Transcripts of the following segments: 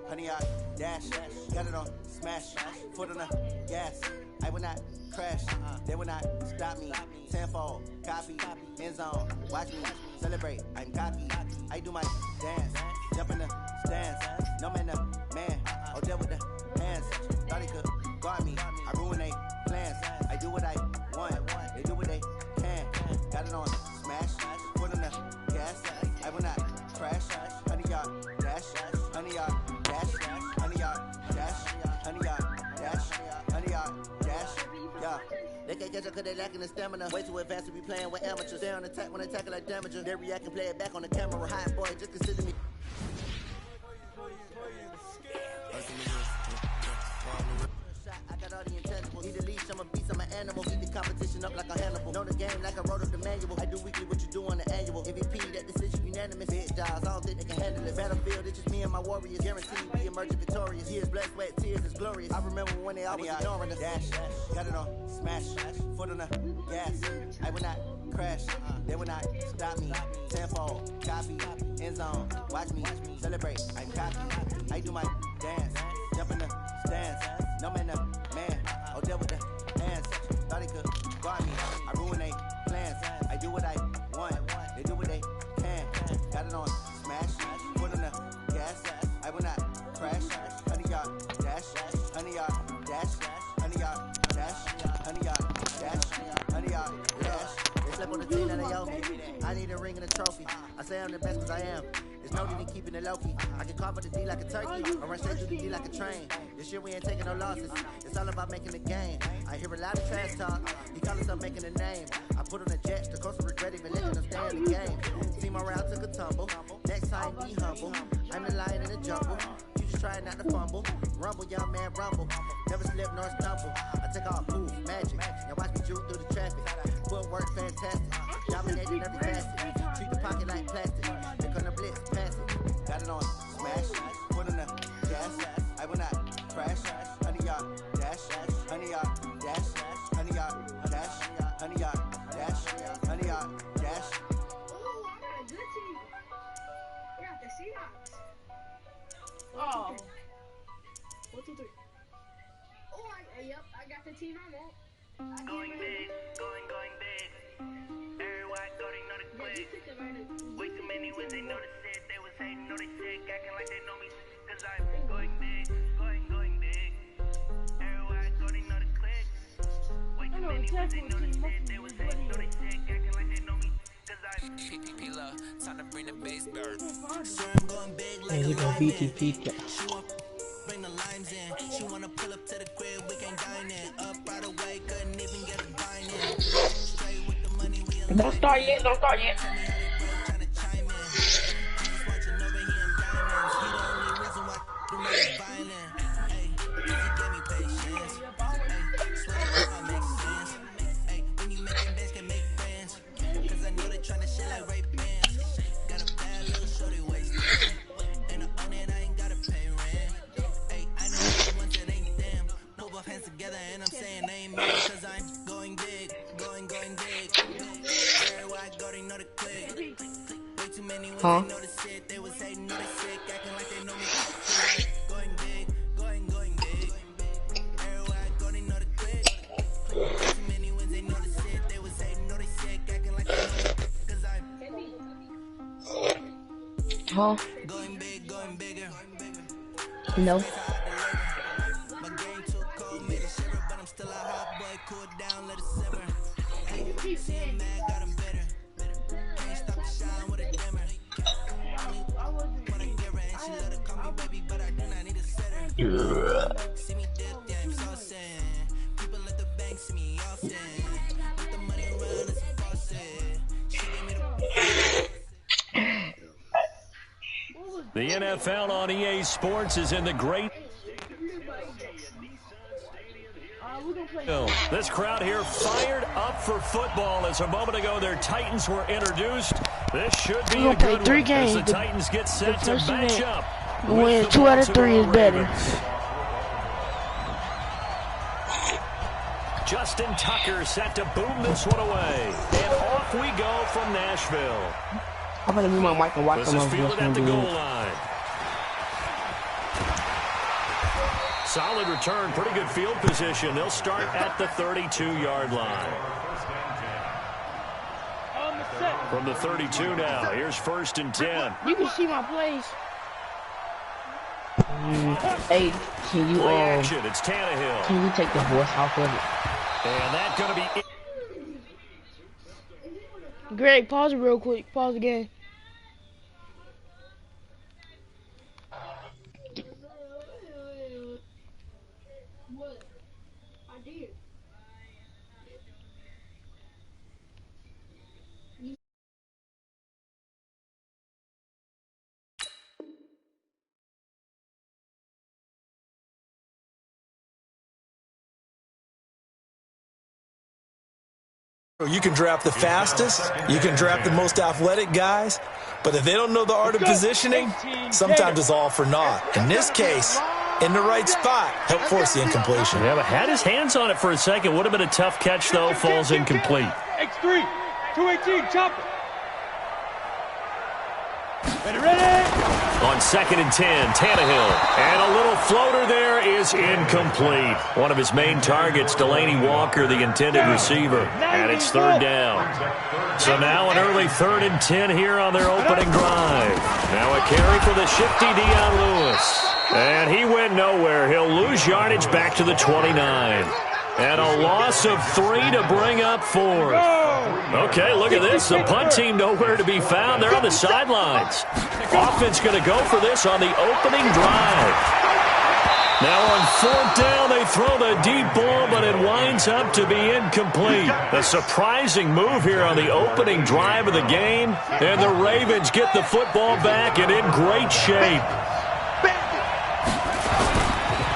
honey yard, dash, got it on, smash, foot on the gas. I will not crash, they will not stop me. Tenfold, copy, end zone, watch me celebrate. I'm cocky, I do my dance, jump in the stands. No man, the man, oh there with the hands. Thought he could guard me, I ruin they plans. I do what I want, they do what they can. Got it on, smash, foot on the gas. I will not crash, honey yard, dash, honey yard, dash, honey yard, dash, honey yard, dash, honey yard, dash. Yeah, they can't catch up cause they lacking the stamina. Way too advanced to be playing with amateurs. They on attack when they tackle like damager. They react and play it back on the camera. Hot boy, just consider me. I got all the intangibles. Need a leash, I'm a beast, I'm an animal. Keep the competition up like a Hannibal. Know the game like I wrote up the manual. I do weekly what you do on the annual. MVP, that decision unanimous. Big jobs, I don't think they can handle it. Battlefield, it's just me and my warriors. Guaranteed we emerge victorious. Years, blood, sweat, tears is glorious. I remember when they always ignoring us. Dash, got it on, smash, foot on the gas. I will not crash, they will not stop me. Tenfold, copy, end zone, watch me celebrate. I'm cocky, I do my dance, jump in the stands. No man, the man, oh there with the hands. Thought he could guard me, I ruin they plans. I do what I want, they do what they can. Got it on, smash, foot on the gas. I will not crash, honey yard, dash, honey yard, dash, honey yard, dash, honey yard, dash, honey yard, dash. They slept on the team and they owe me. I need a ring and a trophy. I say I'm the best cause I am. There's no need in keeping it low-key. I can carve up the D like a turkey. I run straight through the D like a train. This year we ain't taking no losses. It's all about making the game. I hear a lot of trash talk. He call himself making a name. I put on the jets. The coast regret even letting them stay in the game. Team morale took a tumble. Next time be humble. I'm the lion in the jungle. You just try not to fumble. Rumble, young man, rumble. Never slip nor stumble. I take all poof, magic. Now watch me juke through the traffic. Footwork fantastic. Dominating every facet. Treat the pocket like plastic. They couldn't blitz, pass it. Got it on, smash. Foot on the gas. I will not crash. Honey yard, dash. Honey yard, dash. Honey yard, dash. Honey yard, dash. Honey yard, dash. Oh. 1, 2, 3. Oh, yep, I got the team I want. Going big, going big. Everywhere I go, they know the click. Way too many wins, they know the shit. They was hating, know they sick, acting like they know me. Cause I'm going big, going big. Everywhere I go, they know the click. Way too many wins, they know the shit. They was hating, know they sick, acting like they know me. Cause I'm PPP love, time to bring the bass bird. So I'm going big like a VTP. Bring the limes in. She wanna pull up to the crib, we can dine in. Up right away, couldn't even get a dine in. Straight with the money, we Don't start yet, don't start yet. trying to chime in. He's watching over here in diamonds. He the only reason why the nigga violent. Hey, he gave me patience. Hey, swear to God, makes sense. Hey, when you making bands, can make friends. Cause I know they tryna shit like rape bands. Got a bad little shorty waist. And I own it, I ain't gotta pay rent. Hands together and I'm saying amen. Cause I'm going big, going big. Everywhere I go, they know the click. Way too many ones, they know the shit. They was hating, know they sick, acting like they know me. Going big, going big. Everywhere I go, they know the click. Way too many ones, they know the shit. They was hating, know they sick, acting like they know me. Cause I'm going big, going bigger. No. Still a hot boy, cool down, let it simmer. Hey, see him mad, got him bitter. Can't stop to shine with a dimmer. I want to get her and she let her call me baby, but I do not need a sitter. See me dip, yeah, I'm saucing. People at the bank see me often. With the money around, it's a faucet. She gave me the NFL on EA Sports is in the great. This crowd here fired up for football as a moment ago their Titans were introduced. This should be a good one as the Titans get set to match up. Win 2 out of 3 is better. Justin Tucker set to boom this one away. And off we go from Nashville. I'm gonna move my mic and watch this is fielded at the goal line. Solid return, pretty good field position. They'll start at the 32-yard line. From the 32 now, here's 1st and 10. You can see my plays. Hey, can you action, it's Tannehill. Can you take the voice off of it? And that's going to be it. Greg, pause it real quick. Pause again. What? I did. You can draft the fastest, you can draft the most athletic guys, but if they don't know the art of positioning, sometimes it's all for naught. In this case, in the right spot, help force the incompletion. Yeah, but had his hands on it for a second. Would have been a tough catch, though. Falls incomplete. X3, 218, chop it. Ready? On 2nd and 10, Tannehill. And a little floater there is incomplete. One of his main targets, Delaney Walker, the intended receiver. And it's 3rd down. So now an early 3rd and 10 here on their opening drive. Now a carry for the shifty Dion Lewis. And he went nowhere. He'll lose yardage back to the 29. And a loss of 3 to bring up 4th. Okay, look at this. The punt team nowhere to be found. They're on the sidelines. Offense going to go for this on the opening drive. Now on 4th down, they throw the deep ball, but it winds up to be incomplete. A surprising move here on the opening drive of the game. And the Ravens get the football back and in great shape.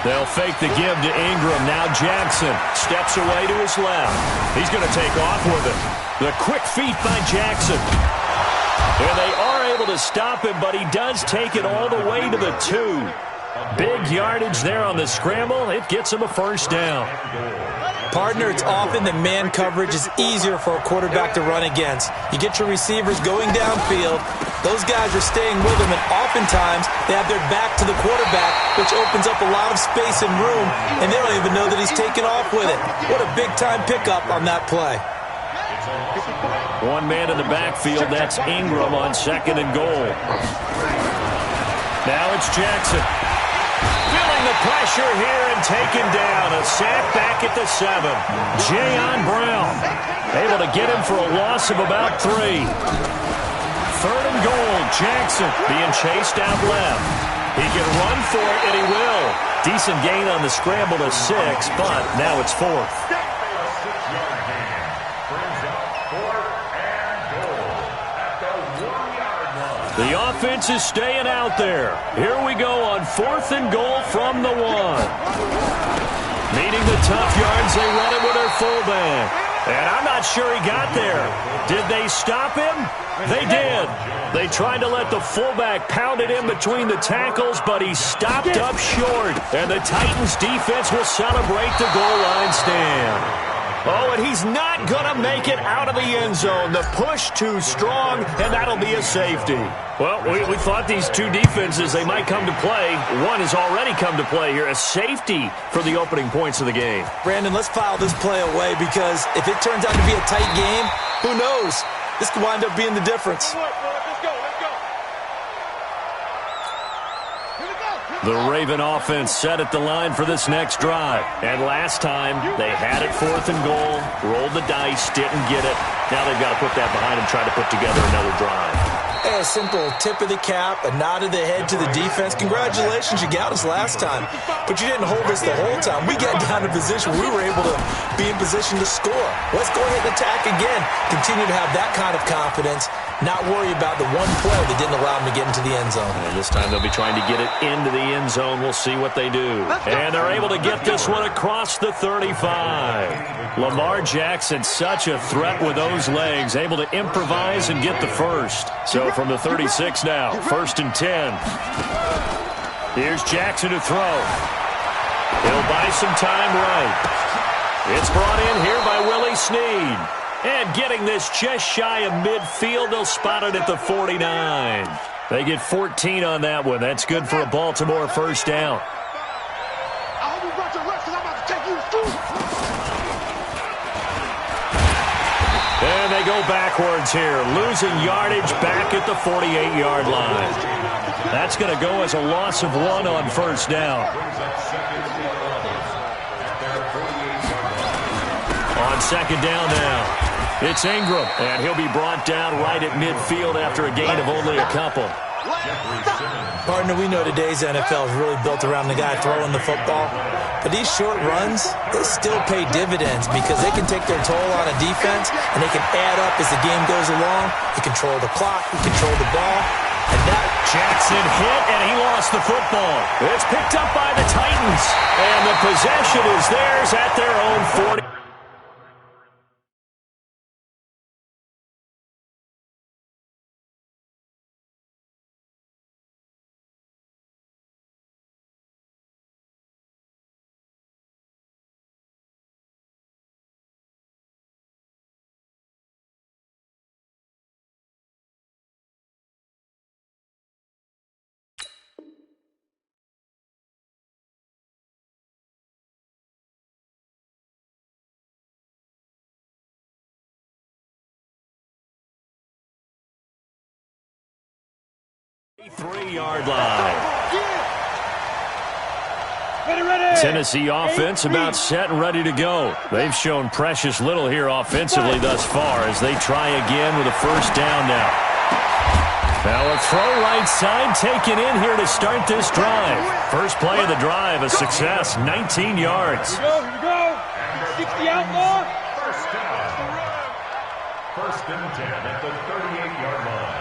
They'll fake the give to Ingram. Now Jackson steps away to his left. He's going to take off with it. The quick feet by Jackson. And they are able to stop him, but he does take it all the way to the 2. Big yardage there on the scramble. It gets him a 1st down. Partner, it's often that man coverage is easier for a quarterback to run against. You get your receivers going downfield. Those guys are staying with him, and oftentimes they have their back to the quarterback, which opens up a lot of space and room, and they don't even know that he's taken off with it. What a big-time pickup on that play. One man in the backfield. That's Ingram on 2nd and goal. Now it's Jackson. Feeling the pressure here and taken down. A sack back at the 7. Jayon Brown able to get him for a loss of about 3. 3rd and goal. Jackson being chased out left. He can run for it, and he will. Decent gain on the scramble to 6, but now it's 4th. The offense is staying out there. Here we go on 4th and goal from the 1. Needing the tough yards, they run it with their fullback. And I'm not sure he got there. Did they stop him? They did. They tried to let the fullback pound it in between the tackles, but he stopped up short. And the Titans defense will celebrate the goal line stand. Oh, and he's not going to make it out of the end zone. The push too strong, and that'll be a safety. Well, we thought these two defenses, they might come to play. One has already come to play here, a safety for the opening points of the game. Brandon, let's file this play away because if it turns out to be a tight game, who knows? This could wind up being the difference. The Raven offense set at the line for this next drive. And last time, they had it 4th and goal, rolled the dice, didn't get it. Now they've got to put that behind them, try to put together another drive. Hey, a simple tip of the cap, a nod of the head to the defense. Congratulations, you got us last time. But you didn't hold us the whole time. We got down in position. We were able to be in position to score. Let's go ahead and attack again. Continue to have that kind of confidence. Not worry about the one play that didn't allow them to get into the end zone. And this time they'll be trying to get it into the end zone. We'll see what they do. And they're able to get this one across the 35. Lamar Jackson, such a threat with those legs, able to improvise and get the first. So from the 36 now, 1st and 10. Here's Jackson to throw. He'll buy some time right. It's brought in here by Willie Snead. And getting this just shy of midfield, they'll spot it at the 49. They get 14 on that one. That's good for a Baltimore 1st down. go backwards here, losing yardage back at the 48-yard line. That's going to go as a loss of 1 on first down. On second down now, it's Ingram, and he'll be brought down right at midfield after a gain of only a couple. Partner, we know today's NFL is really built around the guy throwing the football. But these short runs, they still pay dividends because they can take their toll on a defense, and they can add up as the game goes along. You control the clock, you control the ball. And that Jackson hit, and he lost the football. It's picked up by the Titans, and the possession is theirs at their own 40. Three-yard line. Tennessee offense about set and ready to go. They've shown precious little here offensively thus far as they try again with a first down now. Now a throw right side taken in here to start this drive. First play of the drive, a success, 19 yards. Here we go. 60 out more. First down. First and 10 at the 38-yard line.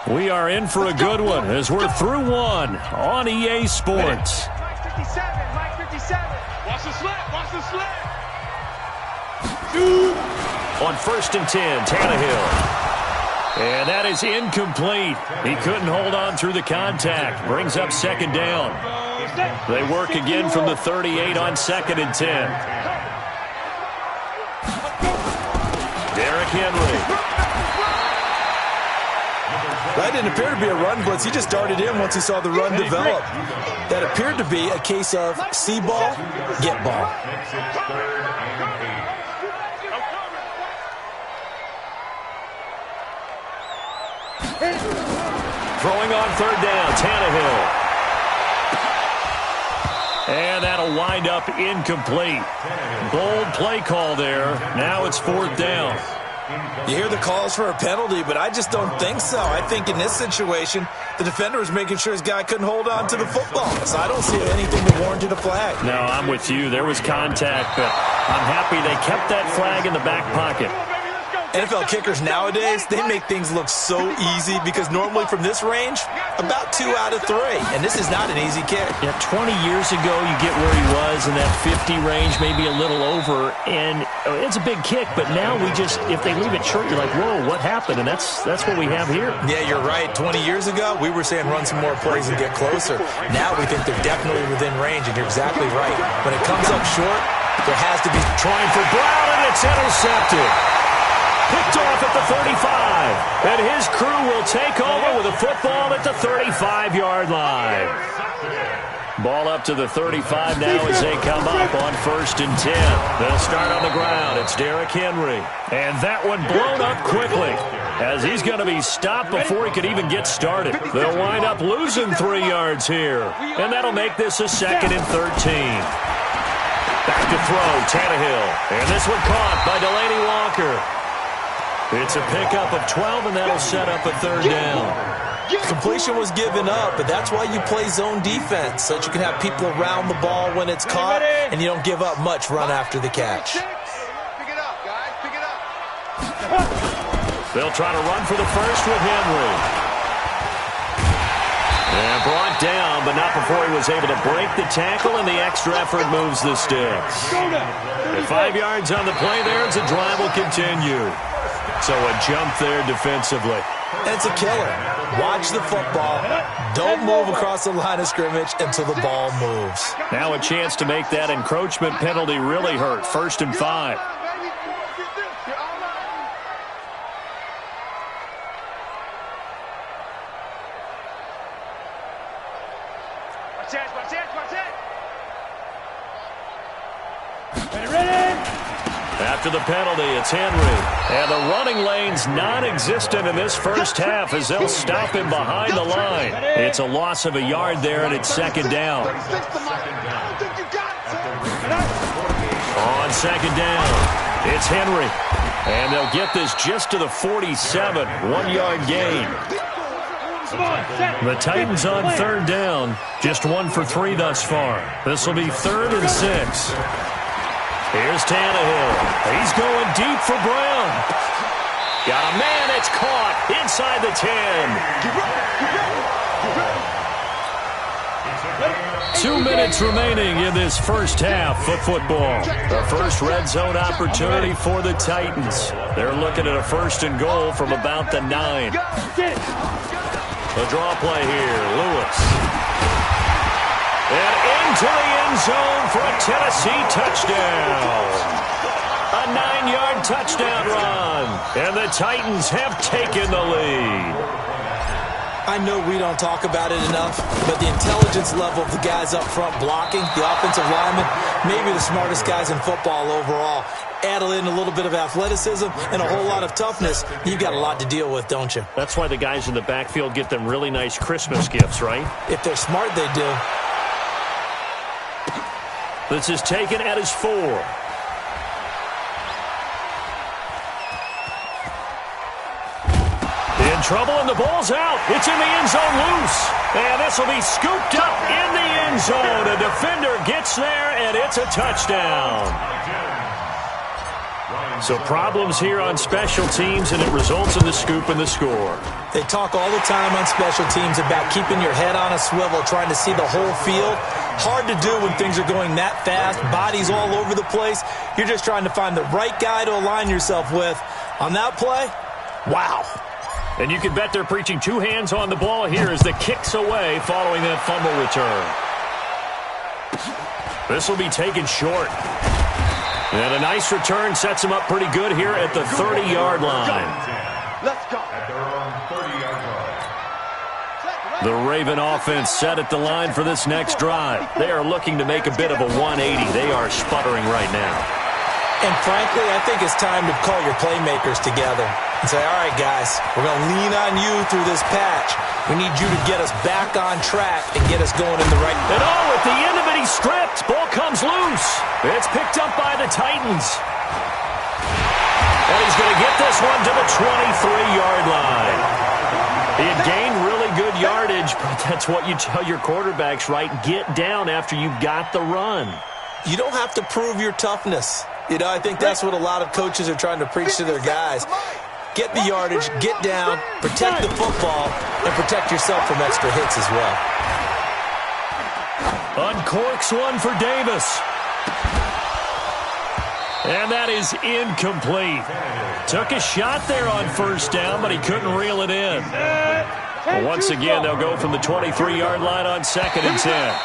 We are in for a good one as we're through one on EA Sports. Mike 57. Mike 57. Watch the slant. Watch the slant. On first and 10, Tannehill. And that is incomplete. He couldn't hold on through the contact. Brings up second down. They work again from the 38 on second and 10. Derrick Henry. That didn't appear to be a run blitz. He just darted in once he saw the run develop. That appeared to be a case of see ball, get ball. Throwing on third down, Tannehill. And that'll wind up incomplete. Bold play call there. Now it's fourth down. You hear the calls for a penalty, but I just don't think so. I think in this situation, the defender was making sure his guy couldn't hold on to the football. So I don't see anything that warranted a flag. No, I'm with you. There was contact, but I'm happy they kept that flag in the back pocket. NFL kickers nowadays, they make things look so easy because normally from this range, about 2 out of 3. And this is not an easy kick. Yeah, 20 years ago, you get where he was in that 50 range, maybe a little over, and it's a big kick. But now we just, if they leave it short, you're like, whoa, what happened? And that's what we have here. Yeah, you're right. 20 years ago, we were saying run some more plays and get closer. Now we think they're definitely within range, and you're exactly right. When it comes up short, there has to be trying for Brown, and it's intercepted. Picked off at the 35. And his crew will take over with a football at the 35-yard line. Ball up to the 35 now as they come up on first and 10. They'll start on the ground. It's Derrick Henry. And that one blown up quickly as he's going to be stopped before he could even get started. They'll wind up losing 3 yards here. And that'll make this a second and 13. Back to throw, Tannehill. And this one caught by Delaney Walker. It's a pickup of 12, and that'll set up a third down. Completion was given up, but that's why you play zone defense, so that you can have people around the ball when it's caught, and you don't give up much run after the catch. Pick it up, guys. Pick it up. They'll try to run for the first with Henry. And brought down, but not before he was able to break the tackle, and the extra effort moves the sticks. At 5 yards on the play there, as the drive will continue. So a jump there defensively. It's a killer. Watch the football. Don't move across the line of scrimmage until the ball moves. Now a chance to make that encroachment penalty really hurt. First and 5. After the penalty, it's Henry. And the running lane's non-existent in this first half as they'll stop him behind the line. It's a loss of a yard there, and it's second down. On second down, it's Henry. And they'll get this just to the 47, 1-yard gain. The Titans on third down, just 1 for 3 thus far. This will be 3rd and 6. Here's Tannehill. He's going deep for Brown. Got a man, it's caught inside the 10. 2 minutes remaining in this first half of football. The first red zone opportunity for the Titans. They're looking at a 1st and goal from about the 9. The draw play here, Lewis. And into the end zone for a Tennessee touchdown. A 9-yard touchdown run. And the Titans have taken the lead. I know we don't talk about it enough, but the intelligence level of the guys up front blocking, the offensive linemen, maybe the smartest guys in football overall. Add in a little bit of athleticism and a whole lot of toughness, you've got a lot to deal with, don't you? That's why the guys in the backfield get them really nice Christmas gifts, right? If they're smart, they do. This is taken at his 4. In trouble, and the ball's out. It's in the end zone loose. And this will be scooped up in the end zone. A defender gets there, and it's a touchdown. So problems here on special teams, and it results in the scoop and the score. They talk all the time on special teams about keeping your head on a swivel, trying to see the whole field. Hard to do when things are going that fast, bodies all over the place. You're just trying to find the right guy to align yourself with. On that play, wow. And you can bet they're preaching 2 hands on the ball here as the kick's away following that fumble return. This will be taken short. And a nice return sets him up pretty good here at the 30-yard line. Let's go. At their own 30-yard line. The Raven offense set at the line for this next drive. They are looking to make a bit of a 180. They are sputtering right now. And frankly, I think it's time to call your playmakers together and say, all right, guys, we're going to lean on you through this patch. We need you to get us back on track and get us going in the right direction. And at the end of it, he's stripped. Ball comes loose. It's picked up by the Titans. And he's going to get this one to the 23-yard line. He had gained really good yardage, but that's what you tell your quarterbacks, right? Get down after you've got the run. You don't have to prove your toughness. You know, I think that's what a lot of coaches are trying to preach to their guys. Get the yardage, get down, protect the football, and protect yourself from extra hits as well. Uncorks one for Davis. And that is incomplete. Took a shot there on 1st down, but he couldn't reel it in. Well, once again, they'll go from the 23-yard line on 2nd and 10.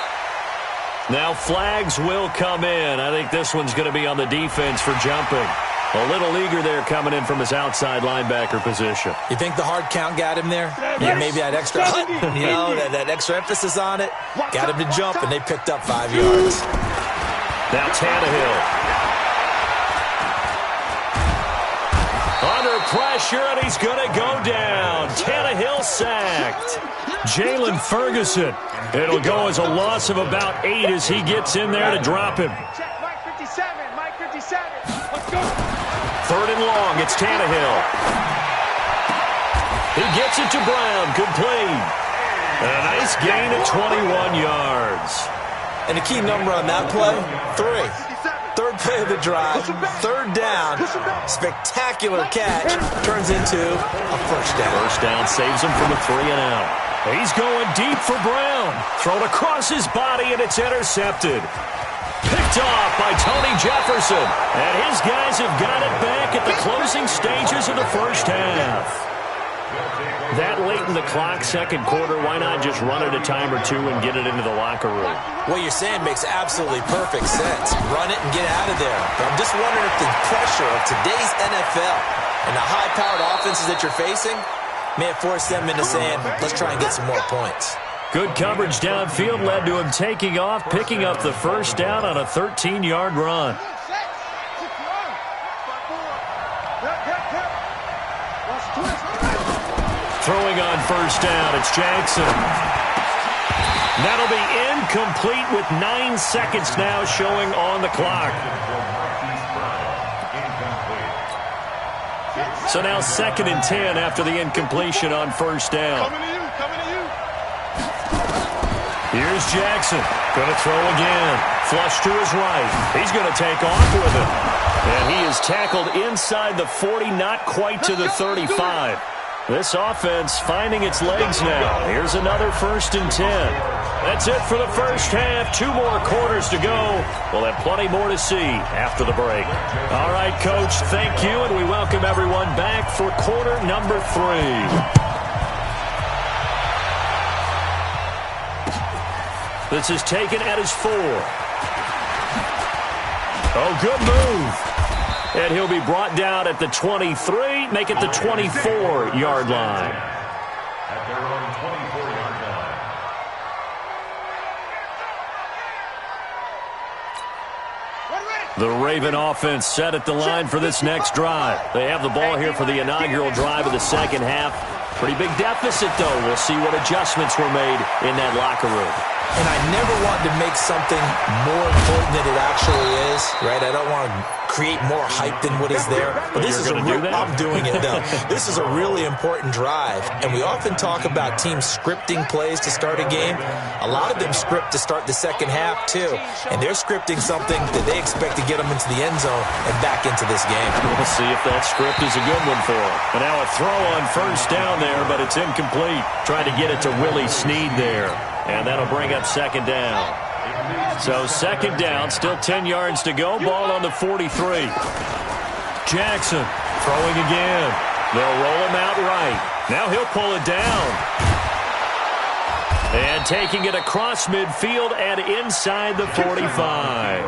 Now flags will come in. I think this one's going to be on the defense for jumping. A little eager there coming in from his outside linebacker position. You think the hard count got him there? Yeah, maybe that extra hut, you know, that extra emphasis on it. Got him to jump, and they picked up 5 yards. Now Tannehill. Under pressure, and he's going to go down. Tannehill sacked. Jalen Ferguson. It'll go as a loss of about 8 as he gets in there to drop him. Check, Mike 57, Mike 57. Let's go. 3rd and long, it's Tannehill. He gets it to Brown, complete. And a nice gain of 21 yards. And the key number on that play, 3. 3rd play of the drive, 3rd down, spectacular catch, turns into a 1st down. 1st down saves him from a 3-and-out. He's going deep for Brown. Thrown across his body, and it's intercepted. Picked off by Tony Jefferson. And his guys have got it back at the closing stages of the first half. That late in the clock, 2nd quarter, why not just run it a time or 2 and get it into the locker room? What you're saying makes absolutely perfect sense. Run it and get out of there. But I'm just wondering if the pressure of today's NFL and the high-powered offenses that you're facing may have forced them into saying, let's try and get some more points. Good coverage downfield led to him taking off, picking up the 1st down on a 13-yard run. Throwing on first down, it's Jackson. That'll be incomplete with 9 seconds now showing on the clock. So now 2nd and 10 after the incompletion on first down. Here's Jackson. Going to throw again. Flush to his right. He's going to take off with it. And he is tackled inside the 40, not quite to the 35. This offense finding its legs now. Here's another 1st and 10. That's it for the first half. 2 more quarters to go. We'll have plenty more to see after the break. All right, Coach, thank you, and we welcome everyone back for quarter number 3. This is taken at his 4. Oh, good move. And he'll be brought down at the 23, make it the 24-yard line. At their own 24-yard line. The Raven offense set at the line for this next drive. They have the ball here for the inaugural drive of the second half. Pretty big deficit, though. We'll see what adjustments were made in that locker room. And I never want to make something more important than it actually is, right? I don't want to create more hype than what is there. But this is I'm doing it, though. This is a really important drive. And we often talk about teams scripting plays to start a game. A lot of them script to start the second half, too. And they're scripting something that they expect to get them into the end zone and back into this game. We'll see if that script is a good one for them. And now a throw on first down there, but it's incomplete. Trying to get it to Willie Snead there. And that'll bring up 2nd down. So 2nd down, still 10 yards to go. Ball on the 43. Jackson throwing again. They'll roll him out right. Now he'll pull it down. And taking it across midfield and inside the 45.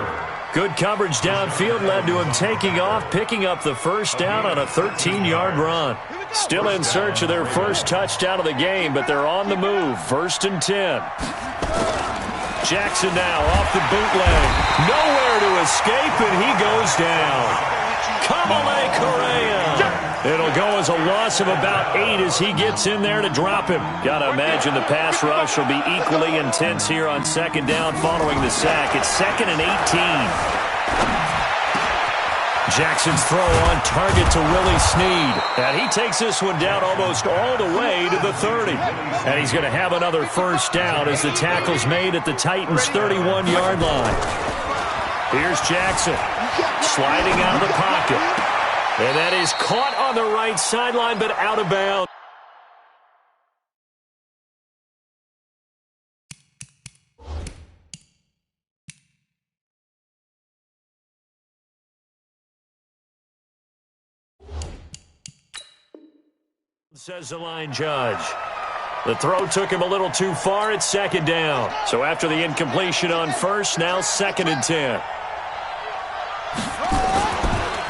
Good coverage downfield led to him taking off, picking up the first down on a 13-yard run. Still in search of their first touchdown of the game, but they're on the move. 1st and 10. Jackson now off the bootleg. Nowhere to escape, and he goes down. Kamale Correa. It'll go as a loss of about 8 as he gets in there to drop him. Got to imagine the pass rush will be equally intense here on 2nd down following the sack. It's 2nd and 18. Jackson's throw on target to Willie Snead. And he takes this one down almost all the way to the 30. And he's going to have another first down as the tackle's made at the Titans' 31-yard line. Here's Jackson sliding out of the pocket. And that is caught on the right sideline, but out of bounds. Says the line judge. The throw took him a little too far. It's 2nd down. So after the incompletion on first, now 2nd and 10.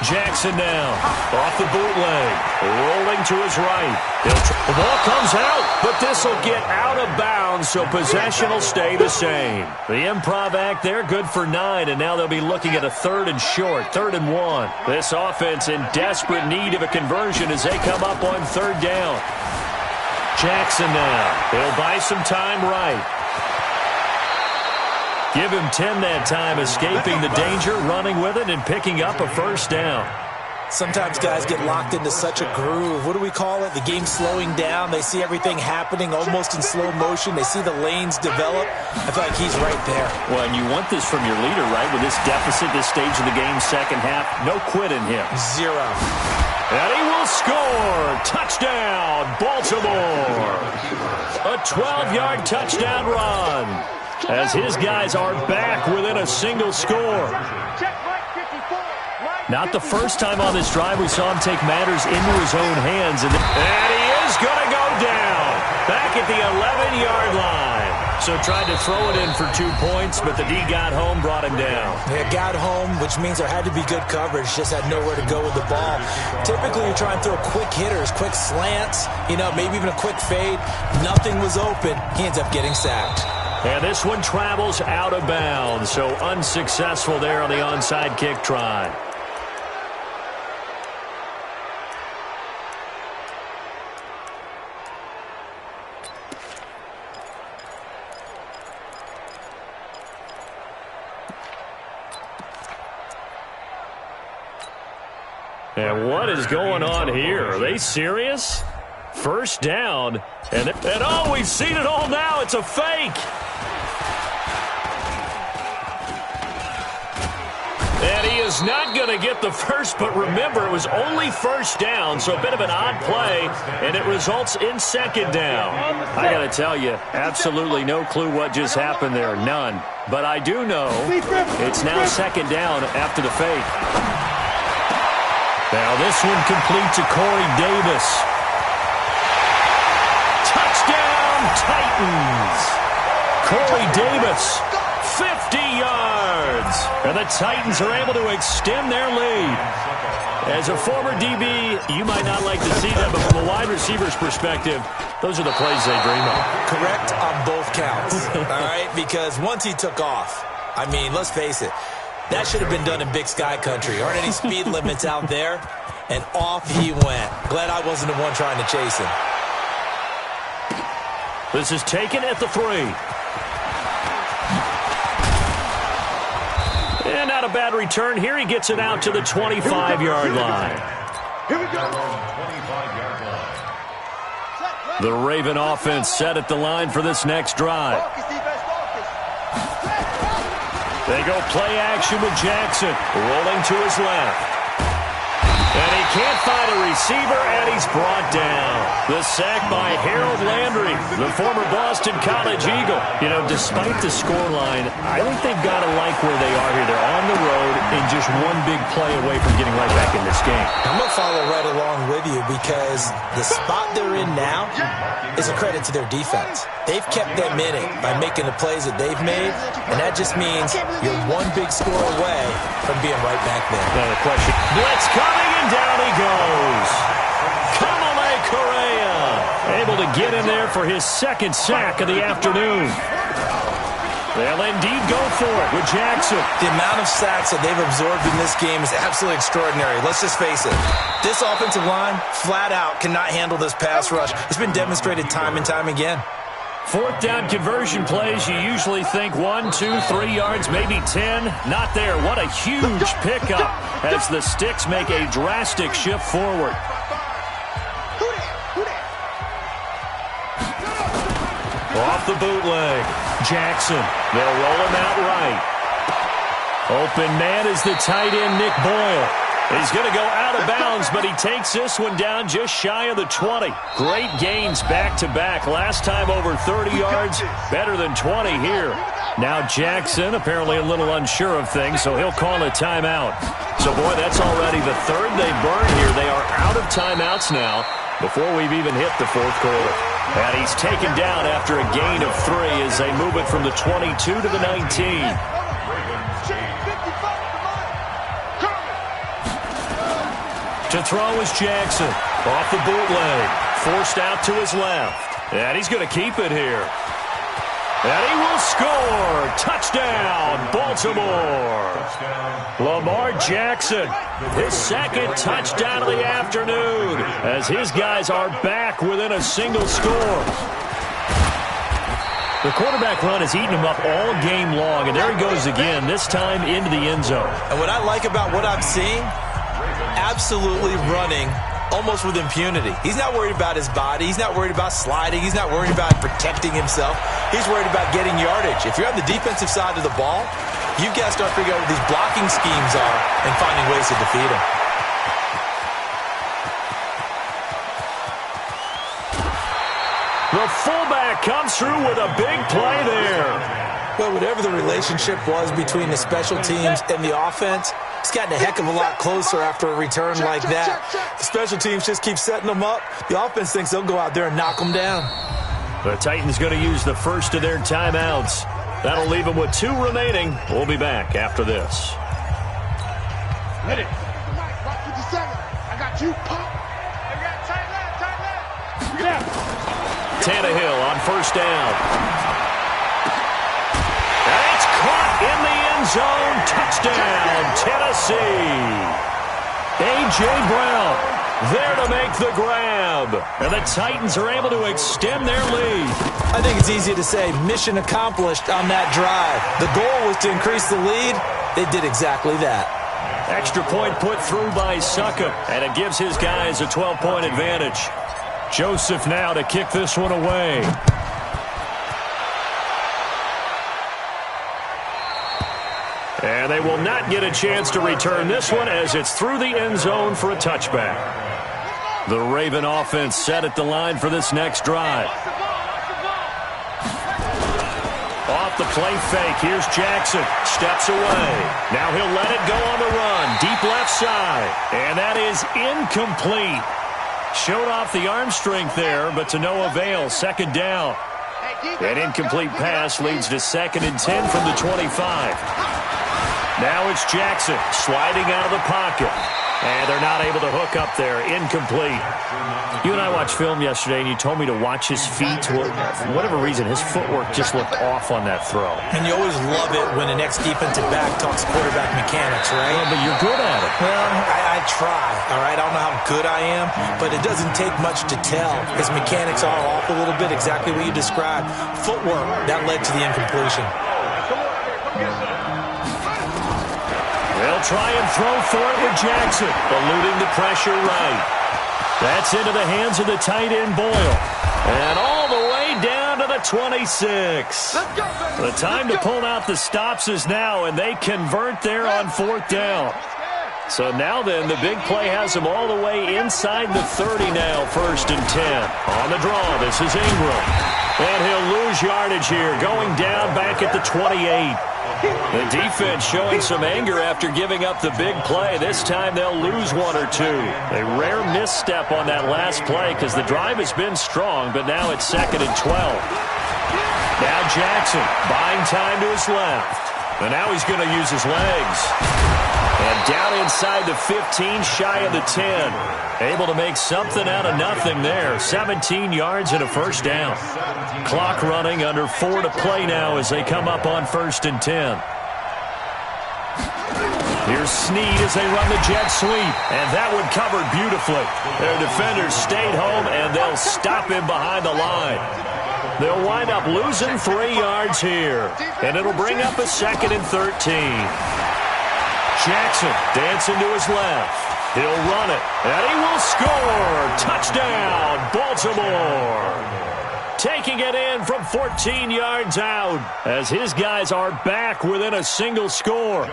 Jackson now off the bootleg, rolling to his right. The ball comes out, but this will get out of bounds, so possession will stay the same. The improv act there, good for 9, and now they'll be looking at a 3rd and short, 3rd and 1. This offense in desperate need of a conversion as they come up on 3rd down. Jackson now. He'll buy some time right. Give him 10 that time, escaping the danger, running with it, and picking up a first down. Sometimes guys get locked into such a groove. What do we call it? The game's slowing down. They see everything happening almost in slow motion. They see the lanes develop. I feel like he's right there. Well, and you want this from your leader, right? With this deficit, this stage of the game, second half, no quit in him. 0. And he will score. Touchdown, Baltimore. A 12-yard touchdown run as his guys are back within a single score. Not the first time on this drive we saw him take matters into his own hands. And he is going to go down back at the 11-yard line. So tried to throw it in for 2 points, but the D got home, brought him down. Yeah, got home, which means there had to be good coverage. Just had nowhere to go with the ball. Typically, you try and throw quick hitters, quick slants, maybe even a quick fade. Nothing was open. He ends up getting sacked. And this one travels out of bounds, so unsuccessful there on the onside kick try. And what is going on here? Are they serious? First down. And oh, we've seen it all now. It's a fake. And he is not going to get the first, but remember, it was only first down, so a bit of an odd play, and it results in second down. I got to tell you, absolutely no clue what just happened there, none. But I do know it's now second down after the fake. Now this one complete to Corey Davis. Touchdown, Titans! Corey Davis, 50 yards. And the Titans are able to extend their lead. As a former DB, you might not like to see that, but from a wide receiver's perspective, those are the plays they dream of. Correct on both counts, all right? Because once he took off, I mean, let's face it, that should have been done in Big Sky Country. Aren't any speed limits out there? And off he went. Glad I wasn't the one trying to chase him. This is taken at the 3. And not a bad return. Here he gets it out to the 25-yard line. Here we go. 25-yard line. The Raven offense set at the line for this next drive. They go play action with Jackson, rolling to his left. And he can't find a receiver, and he's brought down. The sack by Harold Landry, the former Boston College Eagle. You know, despite the scoreline, I think they've got to like where they are here. They're on the road and just one big play away from getting right back in this game. I'm going to follow right along with you because the spot they're in now is a credit to their defense. They've kept them in it by making the plays that they've made, and that just means you're one big score away from being right back there. Now the question, blitz coming, and down he goes. Kamale Correa able to get in there for his second sack of the afternoon. They'll indeed go for it with Jackson. The amount of sacks that they've absorbed in this game is absolutely extraordinary. Let's just face it. This offensive line, flat out, cannot handle this pass rush. It's been demonstrated time and time again. Fourth down conversion plays, you usually think 1, 2, 3 yards, maybe 10. Not there. What a huge pickup as the Sticks make a drastic shift forward. Off the bootleg. Jackson. They'll roll him out right. Open man is the tight end, Nick Boyle. He's going to go out of bounds, but he takes this one down just shy of the 20. Great gains back-to-back. Last time over 30 yards, better than 20 here. Now Jackson apparently a little unsure of things, so he'll call a timeout. So, boy, that's already the third they burned here. They are out of timeouts now before we've even hit the fourth quarter. And he's taken down after a gain of 3 as they move it from the 22 to the 19. To throw is Jackson. Off the bootleg. Forced out to his left. And he's going to keep it here. And he will score. Touchdown, Baltimore. Lamar Jackson, his second touchdown of the afternoon as his guys are back within a single score. The quarterback run has eaten him up all game long, and there he goes again, this time into the end zone. And what I like about what I'm seeing, absolutely running almost with impunity. He's not worried about his body. He's not worried about sliding. He's not worried about protecting himself. He's worried about getting yardage. If you're on the defensive side of the ball, you've got to start figuring out what these blocking schemes are and finding ways to defeat them. The fullback comes through with a big play there. Well, whatever the relationship was between the special teams and the offense, it's gotten a heck of a lot closer after a return like that. The special teams just keep setting them up. The offense thinks they'll go out there and knock them down. The Titans going to use the first of their timeouts. That'll leave them with 2 remaining. We'll be back after this. Hit it. Rock 57. I got you, pop. They got tight left. Yeah. Tannehill on first down. And it's caught in the end zone. Touchdown, Tennessee. A.J. Brown there to make the grab. And the Titans are able to extend their lead. I think it's easy to say mission accomplished on that drive. The goal was to increase the lead. They did exactly that. Extra point put through by Succop, and it gives his guys a 12-point advantage. Joseph now to kick this one away. And they will not get a chance to return this one as it's through the end zone for a touchback. The Raven offense set at the line for this next drive. Off the play fake, here's Jackson. Steps away. Now he'll let it go on the run. Deep left side. And that is incomplete. Showed off the arm strength there, but to no avail. Second down. An incomplete pass leads to 2nd and 10 from the 25. Now it's Jackson sliding out of the pocket. And they're not able to hook up there. Incomplete. You and I watched film yesterday, and you told me to watch his feet. For whatever reason, his footwork just looked off on that throw. And you always love it when an ex-defensive back talks quarterback mechanics, right? Well, but you're good at it. Well, I try, all right? I don't know how good I am, but it doesn't take much to tell. His mechanics are off a little bit, exactly what you described. Footwork, that led to the incompletion. They'll try and throw for it with Jackson, eluding the pressure right. That's into the hands of the tight end, Boyle. And all the way down to the 26. The time to pull out the stops is now, and they convert there on 4th down. So now then, the big play has them all the way inside the 30 now, 1st and 10. On the draw, this is Ingram. And he'll lose yardage here, going down back at the 28. The defense showing some anger after giving up the big play. This time they'll lose 1 or 2. A rare misstep on that last play because the drive has been strong, but now it's 2nd and 12. Now Jackson buying time to his left. And now he's going to use his legs. And down inside the 15, shy of the 10. Able to make something out of nothing there. 17 yards and a 1st down. Clock running, under 4 to play now as they come up on 1st and 10. Here's Snead as they run the jet sweep. And that one covered beautifully. Their defenders stayed home, and they'll stop him behind the line. They'll wind up losing 3 yards here. And it'll bring up a 2nd and 13. Jackson dancing to his left. He'll run it, and he will score. Touchdown, Baltimore. Taking it in from 14 yards out as his guys are back within a single score.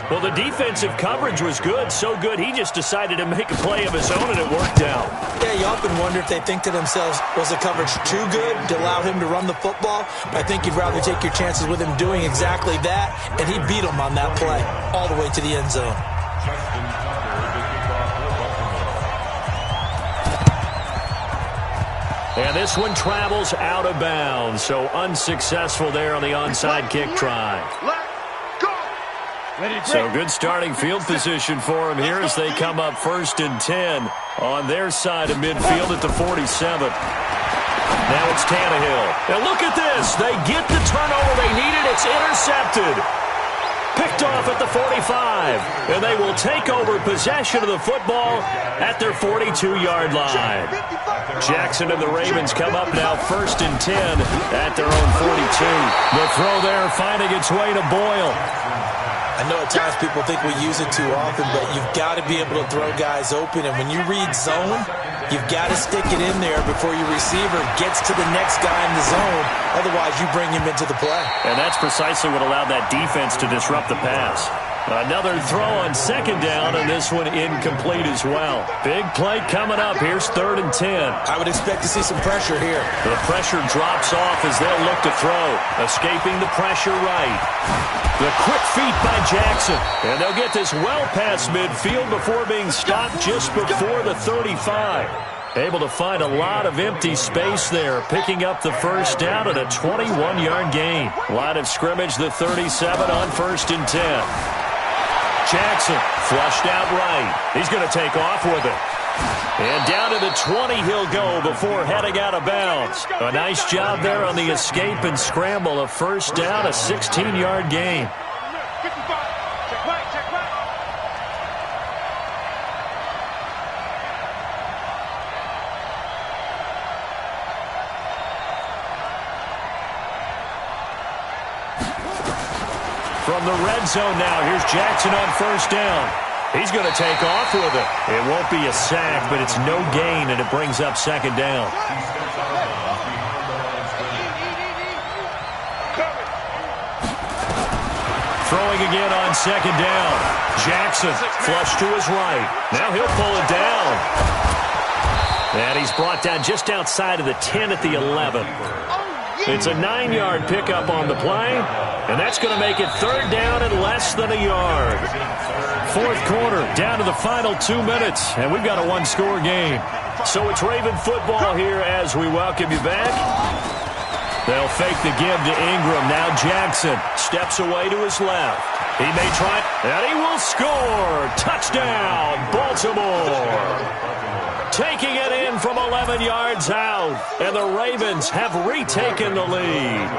Well, the defensive coverage was good, so good he just decided to make a play of his own, and it worked out. Yeah, you often wonder if they think to themselves, was the coverage too good to allow him to run the football? I think you'd rather take your chances with him doing exactly that, and he beat him on that play all the way to the end zone. And this one travels out of bounds, so unsuccessful there on the onside kick try. So good starting field position for him here as they come up 1st and 10 on their side of midfield at the 47. Now it's Tannehill. And look at this. They get the turnover they needed. It's intercepted. Picked off at the 45. And they will take over possession of the football at their 42-yard line. Jackson and the Ravens come up now 1st and 10 at their own 42. The throw there finding its way to Boyle. I know at times people think we use it too often, but you've got to be able to throw guys open. And when you read zone, you've got to stick it in there before your receiver gets to the next guy in the zone. Otherwise, you bring him into the play. And that's precisely what allowed that defense to disrupt the pass. Another throw on 2nd down, and this one incomplete as well. Big play coming up. Here's 3rd and 10. I would expect to see some pressure here. The pressure drops off as they'll look to throw. Escaping the pressure right. The quick feet by Jackson. And they'll get this well past midfield before being stopped just before the 35. Able to find a lot of empty space there, picking up the 1st down at a 21-yard gain. Line of scrimmage, the 37 on 1st and 10. Jackson flushed out right. He's going to take off with it. And down to the 20 he'll go before heading out of bounds. A nice job there on the escape and scramble. A 1st down, a 16-yard gain. From the red zone now, here's Jackson on 1st down. He's going to take off with it. It won't be a sack, but it's no gain, and it brings up second down. Throwing again on second down. Jackson flush to his right. Now he'll pull it down. And he's brought down just outside of the 10 at the 11. It's a 9-yard pickup on the play, and that's going to make it third down and less than a yard. Fourth quarter, down to the final 2 minutes, and we've got a one-score game. So it's Raven football here as we welcome you back. They'll fake the give to Ingram. Now Jackson steps away to his left. He may try, and he will score. Touchdown, Baltimore. Taking it in from 11 yards out, and the Ravens have retaken the lead.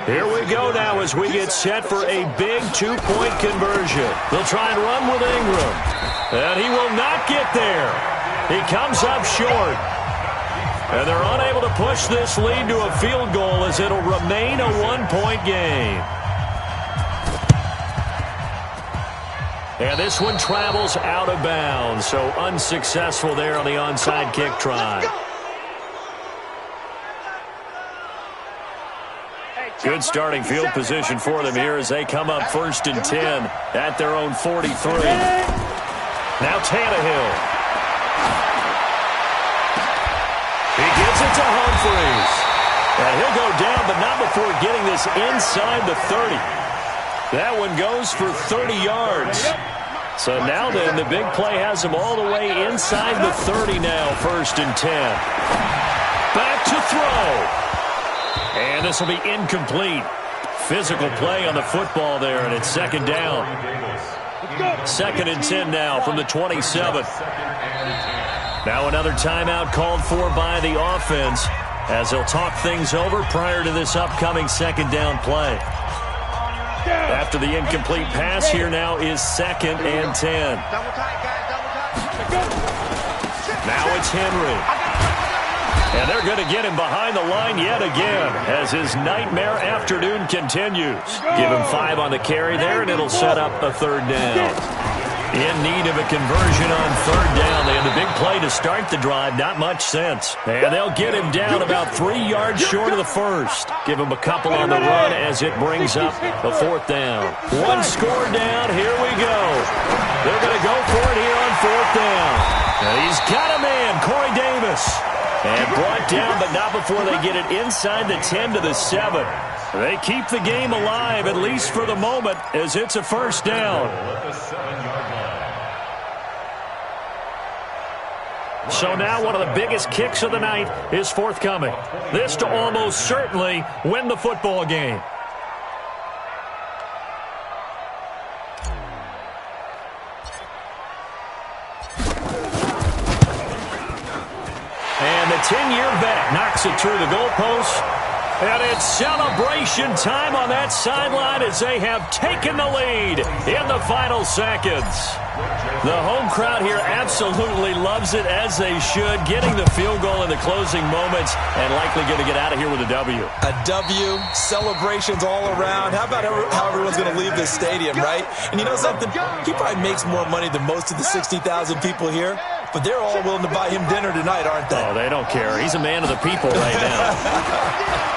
Here we go now as we get set for a big two-point conversion. They'll try and run with Ingram, and he will not get there. He comes up short, and they're unable to push this lead to a field goal as it'll remain a one-point game. And this one travels out of bounds, so unsuccessful there on the onside kick try. Good starting field position for them here as they come up 1st and 10 at their own 43. Now Tannehill. He gives it to Humphries. And he'll go down, but not before getting this inside the 30. That one goes for 30 yards. So now then, the big play has him all the way inside the 30 now, 1st and 10. Back to throw. And this will be incomplete. Physical play on the football there, and it's second down. 2nd and 10 now from the 27th. Now another timeout called for by the offense as they'll talk things over prior to this upcoming second down play. After the incomplete pass, here now is 2nd and 10. Now it's Henry. And they're going to get him behind the line yet again as his nightmare afternoon continues. Give him 5 on the carry there, and it'll set up a third down. In need of a conversion on third down. They had the big play to start the drive. Not much sense. And they'll get him down about 3 yards short of the first. Give him a couple on the run as it brings up the 4th down. One score down. Here we go. They're going to go for it here on 4th down. And he's got a man, Corey Davis. And brought down, but not before they get it inside the 10 to the 7. They keep the game alive, at least for the moment, as it's a first down. So now one of the biggest kicks of the night is forthcoming. This to almost certainly win the football game. And the 10-year vet knocks it through the goalpost. And it's celebration time on that sideline as they have taken the lead in the final seconds. The home crowd here absolutely loves it, as they should, getting the field goal in the closing moments and likely going to get out of here with a W. A W, celebrations all around. How about how everyone's going to leave this stadium, right? And you know something? He probably makes more money than most of the 60,000 people here, but they're all willing to buy him dinner tonight, aren't they? Oh, they don't care. He's a man of the people right now.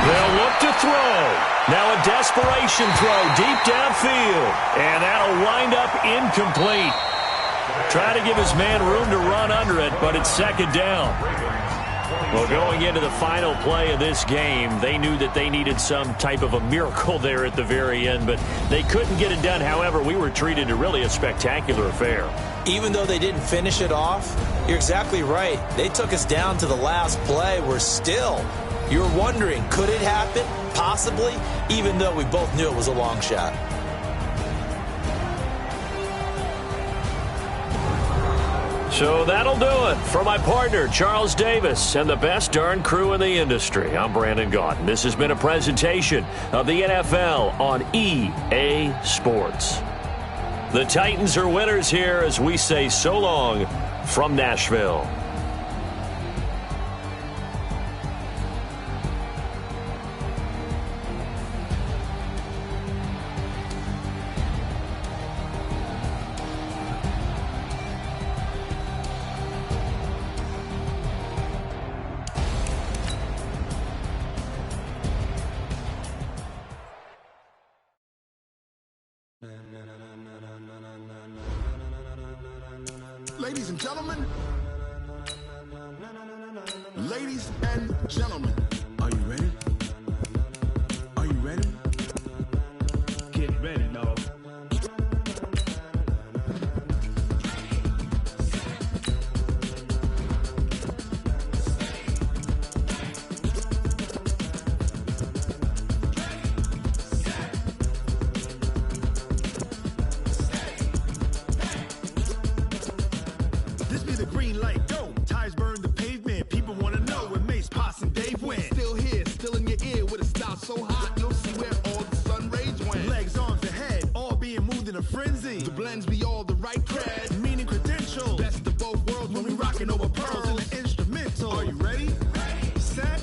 They'll look to throw. Now a desperation throw deep downfield. And that'll wind up incomplete. Try to give his man room to run under it, but it's second down. Well, going into the final play of this game, they knew that they needed some type of a miracle there at the very end, but they couldn't get it done. However, we were treated to really a spectacular affair. Even though they didn't finish it off, you're exactly right. They took us down to the last play. We're still... You're wondering, could it happen? Possibly, even though we both knew it was a long shot. So that'll do it. For my partner, Charles Davis, and the best darn crew in the industry, I'm Brandon Gaudin. This has been a presentation of the NFL on EA Sports. The Titans are winners here as we say so long from Nashville. and gentlemen. Ladies and gentlemen, are you ready? Are you ready? Get ready, dog. This be the green light, go. Tires burn the pavement. People want to know where Mace, Poss, and Dave went. Still here, still in your ear with a style so hot, you'll see where all the sun rays went. Legs, arms, and head, all being moved in a frenzy. The blends be all the right cred, meaning credentials. Best of both worlds when we rocking over pearls in the instrumental. Are you ready? Set,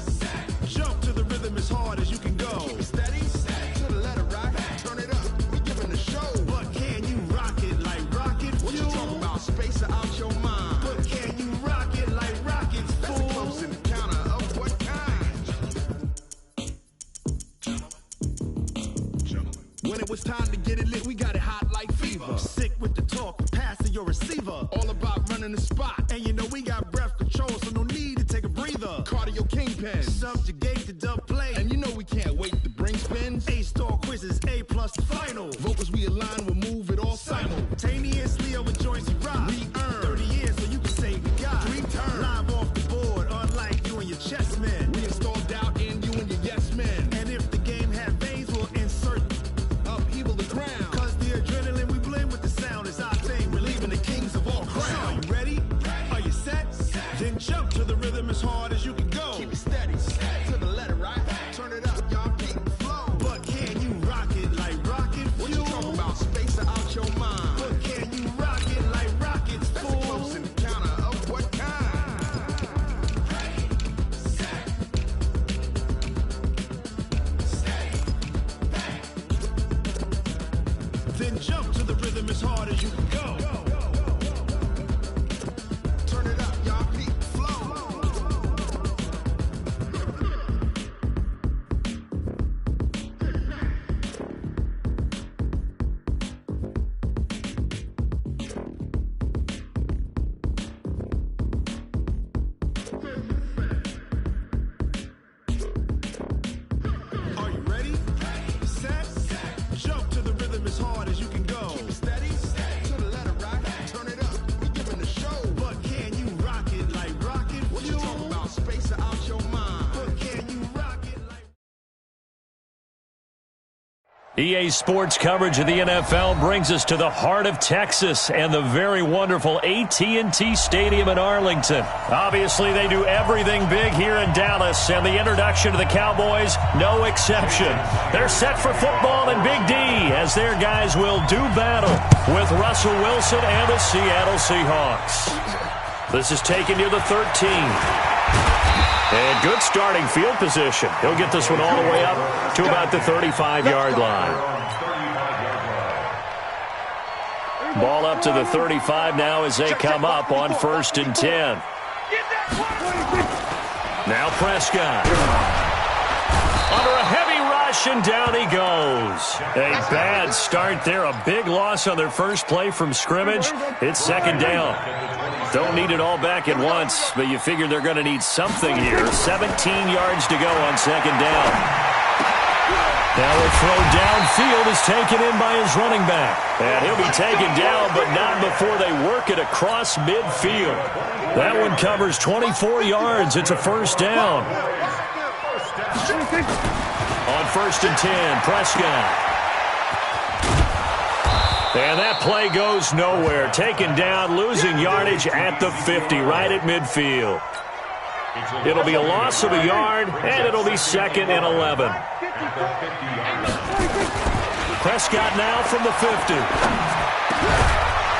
jump to the rhythm as hard as you can go. Keep it steady, to the letter right, turn it up, we giving the show. But can you rock it like rocket fuel? What you talking about, space out your mind? But can you rock it like rockets, fool? That's a close encounter of what kind? When it was time to get it lit, we got it hot like fever. Sick with the talk, pass to your receiver. All about running the spot, and you know we got breath control, so no need to take a breather. Cardio kingpin, subjugate the dub play, and you know we can't wait to bring spins. A-star quizzes, A+ the final. Vocals we align, we'll move it all simultaneously over joints we rock. We earn 30 years, so you can say we got 3 turns. Live off the board, unlike you and your chess men. We install doubt in you and your yes men. And if the game had veins, we'll insert upheaval the ground. Cause the adrenaline we blend with the sound is our thing. We're leaving the kings of all crowns. So are you ready? Are you set? Then jump to the rhythm as hard as you can go. Keep it steady, to the letter right. Turn it up, y'all keep the flow. But can you rock it like rocket fuel? What you talking about, space out your mind? But can you rock it like rockets, fool? That's a close encounter of what kind? Then jump to the rhythm as hard as you can go. Turn it up, y'all keep the flow. Are you ready? Set, jump to the rhythm as hard as you can go. Keep it steady, to the letter right. Turn it up, we giving the show. But can you rock it like rocket fuel? What you talking about, space out your mind? But can you rock it like... EA Sports coverage of the NFL brings us to the heart of Texas and the very wonderful AT&T Stadium in Arlington. Obviously, they do everything big here in Dallas, and the introduction to the Cowboys, no exception. They're set for football in Big D as their guys will do battle with Russell Wilson and the Seattle Seahawks. This is taken near the 13. And good starting field position. He'll get this one all the way up to about the 35-yard line. Ball up to the 35 now as they come up on 1st and 10. Now Prescott. Under a heavy rush, and down he goes. A bad start there. A big loss on their first play from scrimmage. It's 2nd down. Don't need it all back at once, but you figure they're going to need something here. 17 yards to go on 2nd down. Now a throw downfield is taken in by his running back. And he'll be taken down, but not before they work it across midfield. That one covers 24 yards. It's a 1st down. On 1st and 10, Prescott. And that play goes nowhere. Taken down, losing yardage at the 50, right at midfield. It'll be a loss of a yard, and it'll be 2nd and 11. Prescott now from the 50.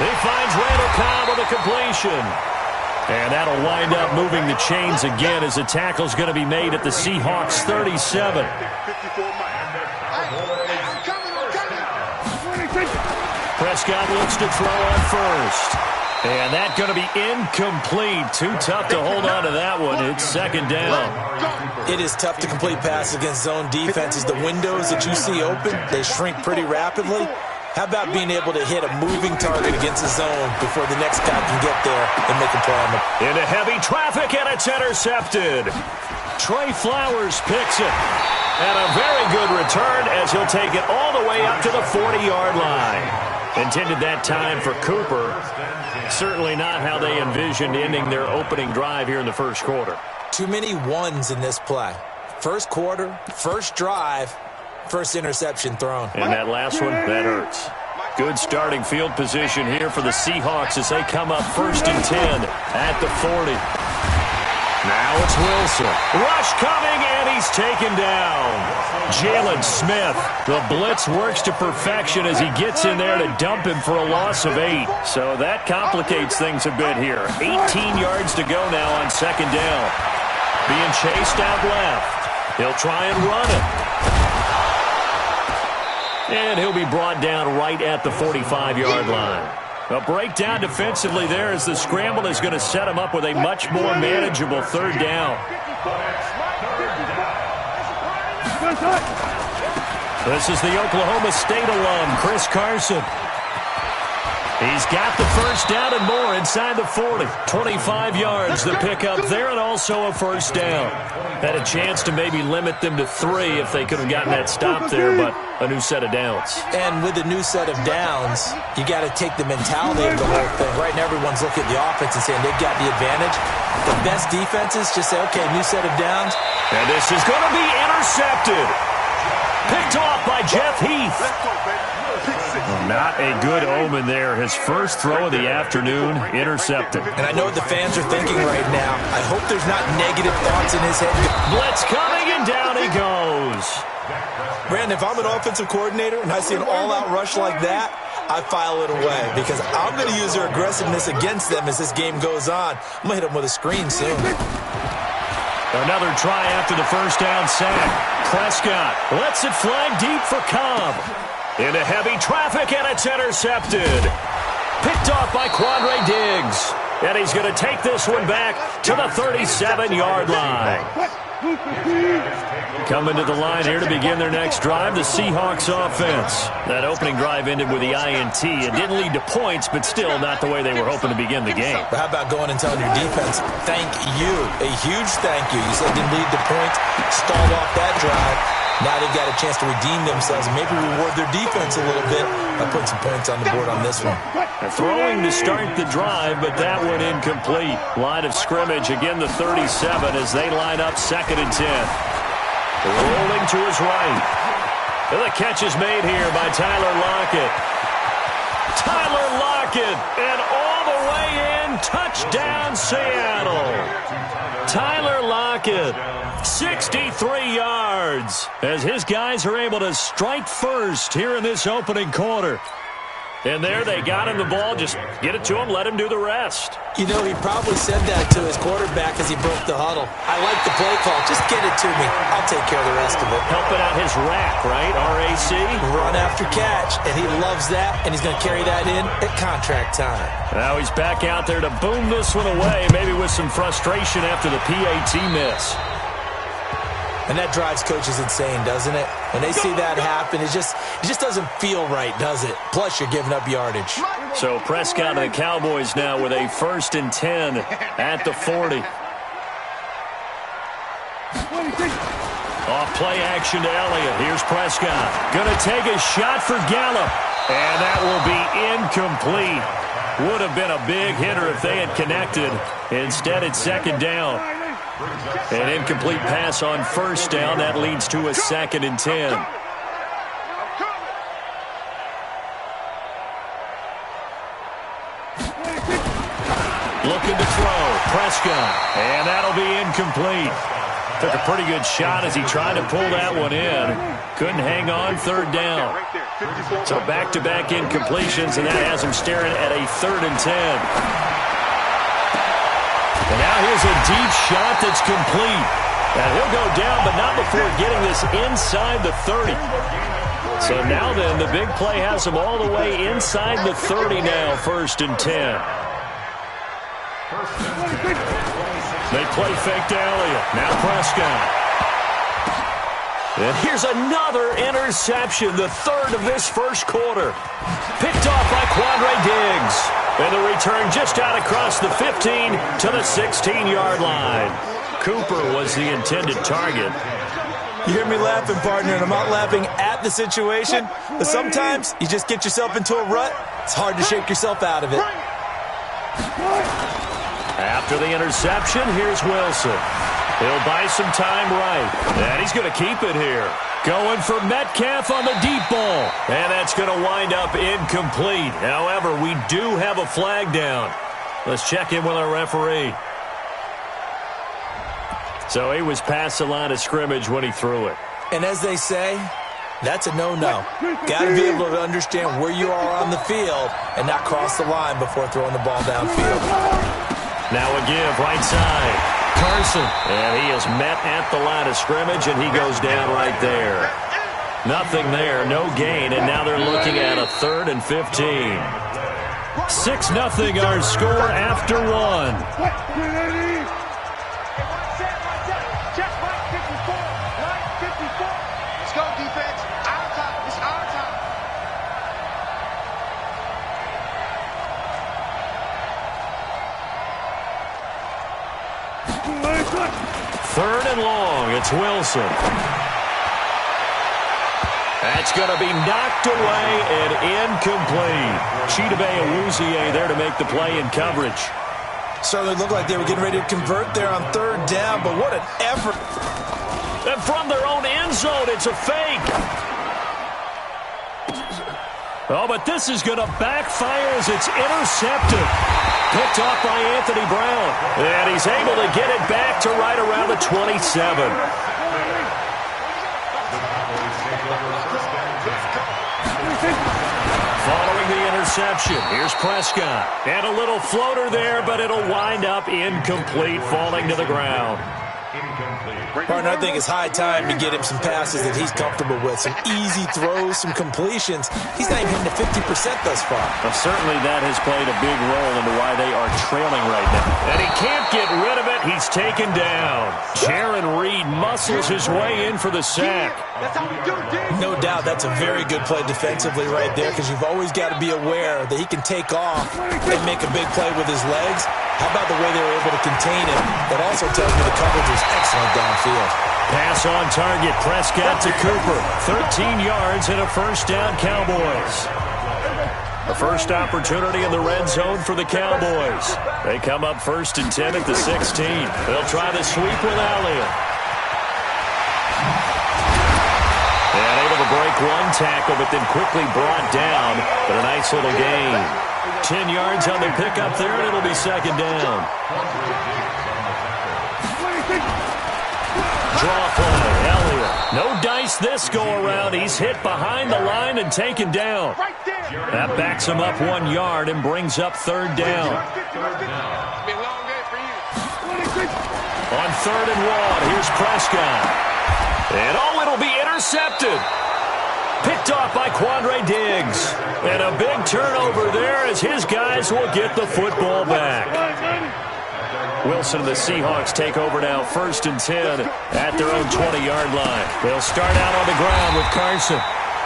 He finds Randall Cobb with a completion. And that'll wind up moving the chains again as the tackle's going to be made at the Seahawks 37. Prescott looks to throw on 1st. And that's going to be incomplete. Too tough to hold on to that one. It's 2nd down. It is tough to complete passes against zone defenses. The windows that you see open, they shrink pretty rapidly. How about being able to hit a moving target against the zone before the next guy can get there and make a play on them? Into heavy traffic, and it's intercepted. Trey Flowers picks it. And a very good return as he'll take it all the way up to the 40-yard line. Intended that time for Cooper. Certainly not how they envisioned ending their opening drive here in the first quarter. Too many ones in this play. First quarter, first drive, first interception thrown. And that last one, that hurts. Good starting field position here for the Seahawks as they come up 1st and 10 at the 40. Now it's Wilson. Rush coming, and he's taken down. Jalen Smith. The blitz works to perfection as he gets in there to dump him for a loss of 8. So that complicates things a bit here. 18 yards to go now on 2nd down. Being chased out left. He'll try and run it. And he'll be brought down right at the 45-yard line. A breakdown defensively there as the scramble is going to set him up with a much more manageable 3rd down. This is the Oklahoma State alum, Chris Carson. He's got the 1st down and more inside the 40. 25 yards the pickup there, and also a 1st down. Had a chance to maybe limit them to 3 if they could have gotten that stop there, but a new set of downs. And with a new set of downs, you got to take the mentality of the whole thing. Right now, everyone's looking at the offense and saying they've got the advantage. The best defenses just say, okay, new set of downs. And this is going to be intercepted. Picked off by Jeff Heath. Not a good omen there. His first throw of the afternoon, intercepted. And I know what the fans are thinking right now. I hope there's not negative thoughts in his head. Blitz coming, and down he goes. Brandon, if I'm an offensive coordinator and I see an all-out rush like that, I file it away because I'm going to use their aggressiveness against them as this game goes on. I'm going to hit them with a screen soon. Another try after the 1st down sack. Prescott lets it fly deep for Cobb. Into heavy traffic, and it's intercepted. Picked off by Quandre Diggs. And he's going to take this one back to the 37-yard line. Coming to the line here to begin their next drive, the Seahawks offense. That opening drive ended with the INT. It didn't lead to points, but still not the way they were hoping to begin the game. But how about going and telling your defense, thank you, a huge thank you. You said it didn't lead to points, stalled off that drive. Now they've got a chance to redeem themselves and maybe reward their defense a little bit by putting some points on the board on this one. Throwing to start the drive, but that one incomplete. Line of scrimmage, again the 37 as they line up 2nd and 10. Rolling to his right. And the catch is made here by Tyler Lockett. Tyler Lockett, and all the way in, touchdown Seattle. Tyler Lockett, 63 yards, as his guys are able to strike first here in this opening quarter. And there they got him the ball. Just get it to him, let him do the rest. You know, he probably said that to his quarterback as he broke the huddle. I like the play call. Just get it to me. I'll take care of the rest of it. Helping out his rack, right? RAC? Run after catch. And he loves that, and he's going to carry that in at contract time. Now he's back out there to boom this one away, maybe with some frustration after the PAT miss. And that drives coaches insane, doesn't it? When they see that happen, it just doesn't feel right, does it? Plus, you're giving up yardage. So Prescott and the Cowboys now with a 1st and 10 at the 40. Off play action to Elliott. Here's Prescott. Going to take a shot for Gallup. And that will be incomplete. Would have been a big hitter if they had connected. Instead, it's 2nd down. An incomplete pass on 1st down. That leads to a 2nd and 10. Looking to throw. Prescott. And that'll be incomplete. Took a pretty good shot as he tried to pull that one in. Couldn't hang on 3rd down. So back-to-back incompletions, and that has him staring at a 3rd and 10. And now here's a deep shot that's complete. And he'll go down, but not before getting this inside the 30. So now then, the big play has him all the way inside the 30 now, 1st and 10. They play fake to Elliott. Now Prescott. And here's another interception, the third of this first quarter. Picked off by Quandre Diggs. And the return just out across the 15 to the 16-yard line. Cooper was the intended target. You hear me laughing, partner, and I'm not laughing at the situation, but sometimes you just get yourself into a rut. It's hard to shake yourself out of it. After the interception, here's Wilson. He'll buy some time right, and he's going to keep it here. Going for Metcalf on the deep ball, and that's going to wind up incomplete. However, we do have a flag down. Let's check in with our referee. So he was past the line of scrimmage when he threw it. And as they say, that's a no-no. Got to be able to understand where you are on the field and not cross the line before throwing the ball downfield. Now a give right side. Carson, and he is met at the line of scrimmage, and he goes down right there. Nothing there, no gain, and now they're looking at a 3rd and 15. 6-0 our score after one. Let's go, defense. Our time. It's our time. 3rd and long. It's Wilson. That's going to be knocked away and incomplete. Chidobe Awuzie there to make the play in coverage. Certainly looked like they were getting ready to convert there on 3rd down, but what an effort. And from their own end zone, it's a fake. Oh, but this is going to backfire as it's intercepted. Picked off by Anthony Brown. And he's able to get it back to right around the 27. Following the interception, here's Prescott. And a little floater there, but it'll wind up incomplete, falling to the ground. Partner, I think it's high time to get him some passes that he's comfortable with. Some easy throws, some completions. He's not even hitting to 50% thus far. Well, certainly that has played a big role into why they are trailing right now. And he can't get rid of it. He's taken down. Jaron Reed muscles his way in for the sack. No doubt that's a very good play defensively right there, because you've always got to be aware that he can take off and make a big play with his legs. How about the way they were able to contain him? That also tells me the coverage was excellent downfield. Pass on target. Prescott to Cooper. 13 yards and a first down, Cowboys. The first opportunity in the red zone for the Cowboys. They come up 1st and 10 at the 16. They'll try the sweep with Elliott. And able to break one tackle, but then quickly brought down. But a nice little gain. 10 yards on the pickup there, and it'll be 2nd down. Draw play, Elliott. No dice this go-around. He's hit behind the line and taken down. That backs him up 1 yard and brings up 3rd down. On 3rd and 1, here's Prescott. And it'll be intercepted. Picked off by Quandre Diggs. And a big turnover there as his guys will get the football back. Wilson and the Seahawks take over now 1st and 10 at their own 20-yard line. They'll start out on the ground with Carson.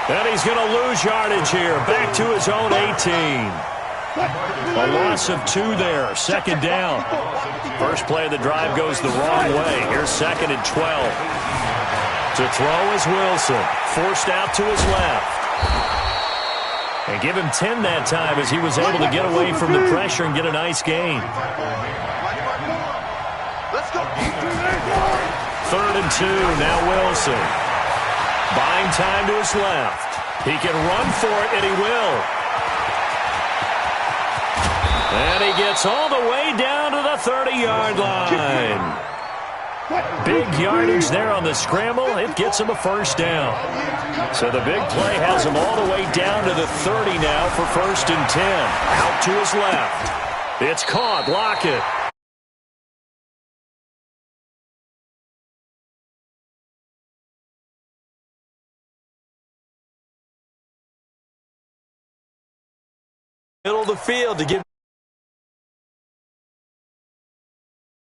And he's going to lose yardage here. Back to his own 18. A loss of 2 there. 2nd down. First play of the drive goes the wrong way. Here's 2nd and 12. To throw is Wilson. Forced out to his left. And give him 10 that time as he was able to get away from the pressure and get a nice gain. 3rd and 2, now Wilson. Buying time to his left. He can run for it, and he will. And he gets all the way down to the 30-yard line. Big yardage there on the scramble. It gets him a first down. So the big play has him all the way down to the 30 now for 1st and 10. Out to his left. It's caught. Lockett. Middle of the field to give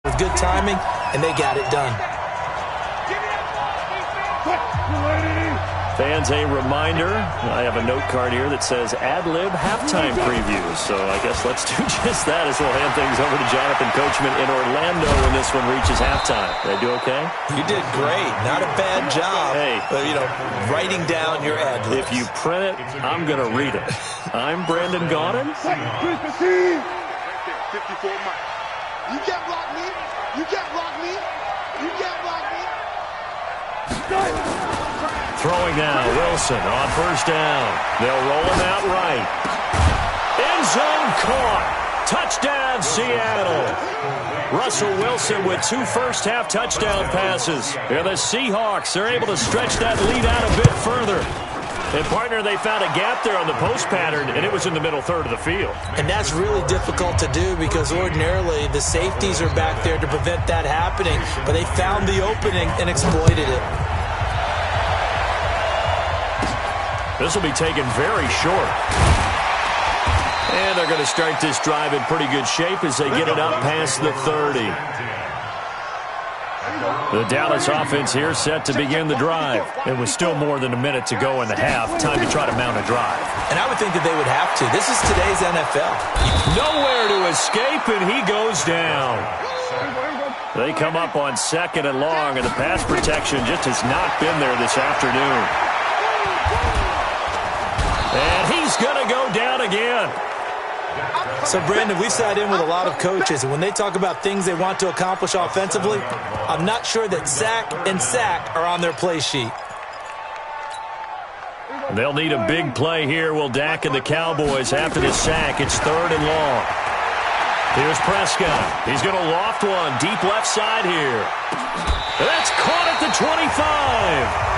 with good timing, and they got it done. Fans, a reminder, I have a note card here that says ad-lib halftime previews. So I guess let's do just that as we'll hand things over to Jonathan Coachman in Orlando when this one reaches halftime. Did I do okay? You did great. Not a bad job. Hey. Writing down your ad-libs. If you print it, I'm going to read it. I'm Brandon Gaudin. 54 miles. You can't block me. You can't block me. You can't block me. Throwing now, Wilson on first down. They'll roll him out right. End zone caught. Touchdown, Seattle. Russell Wilson with 2 first-half touchdown passes. And the Seahawks are able to stretch that lead out a bit further. And, partner, they found a gap there on the post pattern, and it was in the middle third of the field. And that's really difficult to do because ordinarily the safeties are back there to prevent that happening. But they found the opening and exploited it. This will be taken very short. And they're going to start this drive in pretty good shape as they get it up past the 30. The Dallas offense here set to begin the drive. It was still more than a minute to go in the half. Time to try to mount a drive. And I would think that they would have to. This is today's NFL. Nowhere to escape, and he goes down. They come up on 2nd and long, and the pass protection just has not been there this afternoon. And he's going to go down again. So, Brandon, we've sat in with a lot of coaches, and when they talk about things they want to accomplish offensively, I'm not sure that sack and sack are on their play sheet. They'll need a big play here, will Dak and the Cowboys after the sack. It's 3rd and long. Here's Prescott. He's going to loft one deep left side here. That's caught at the 25.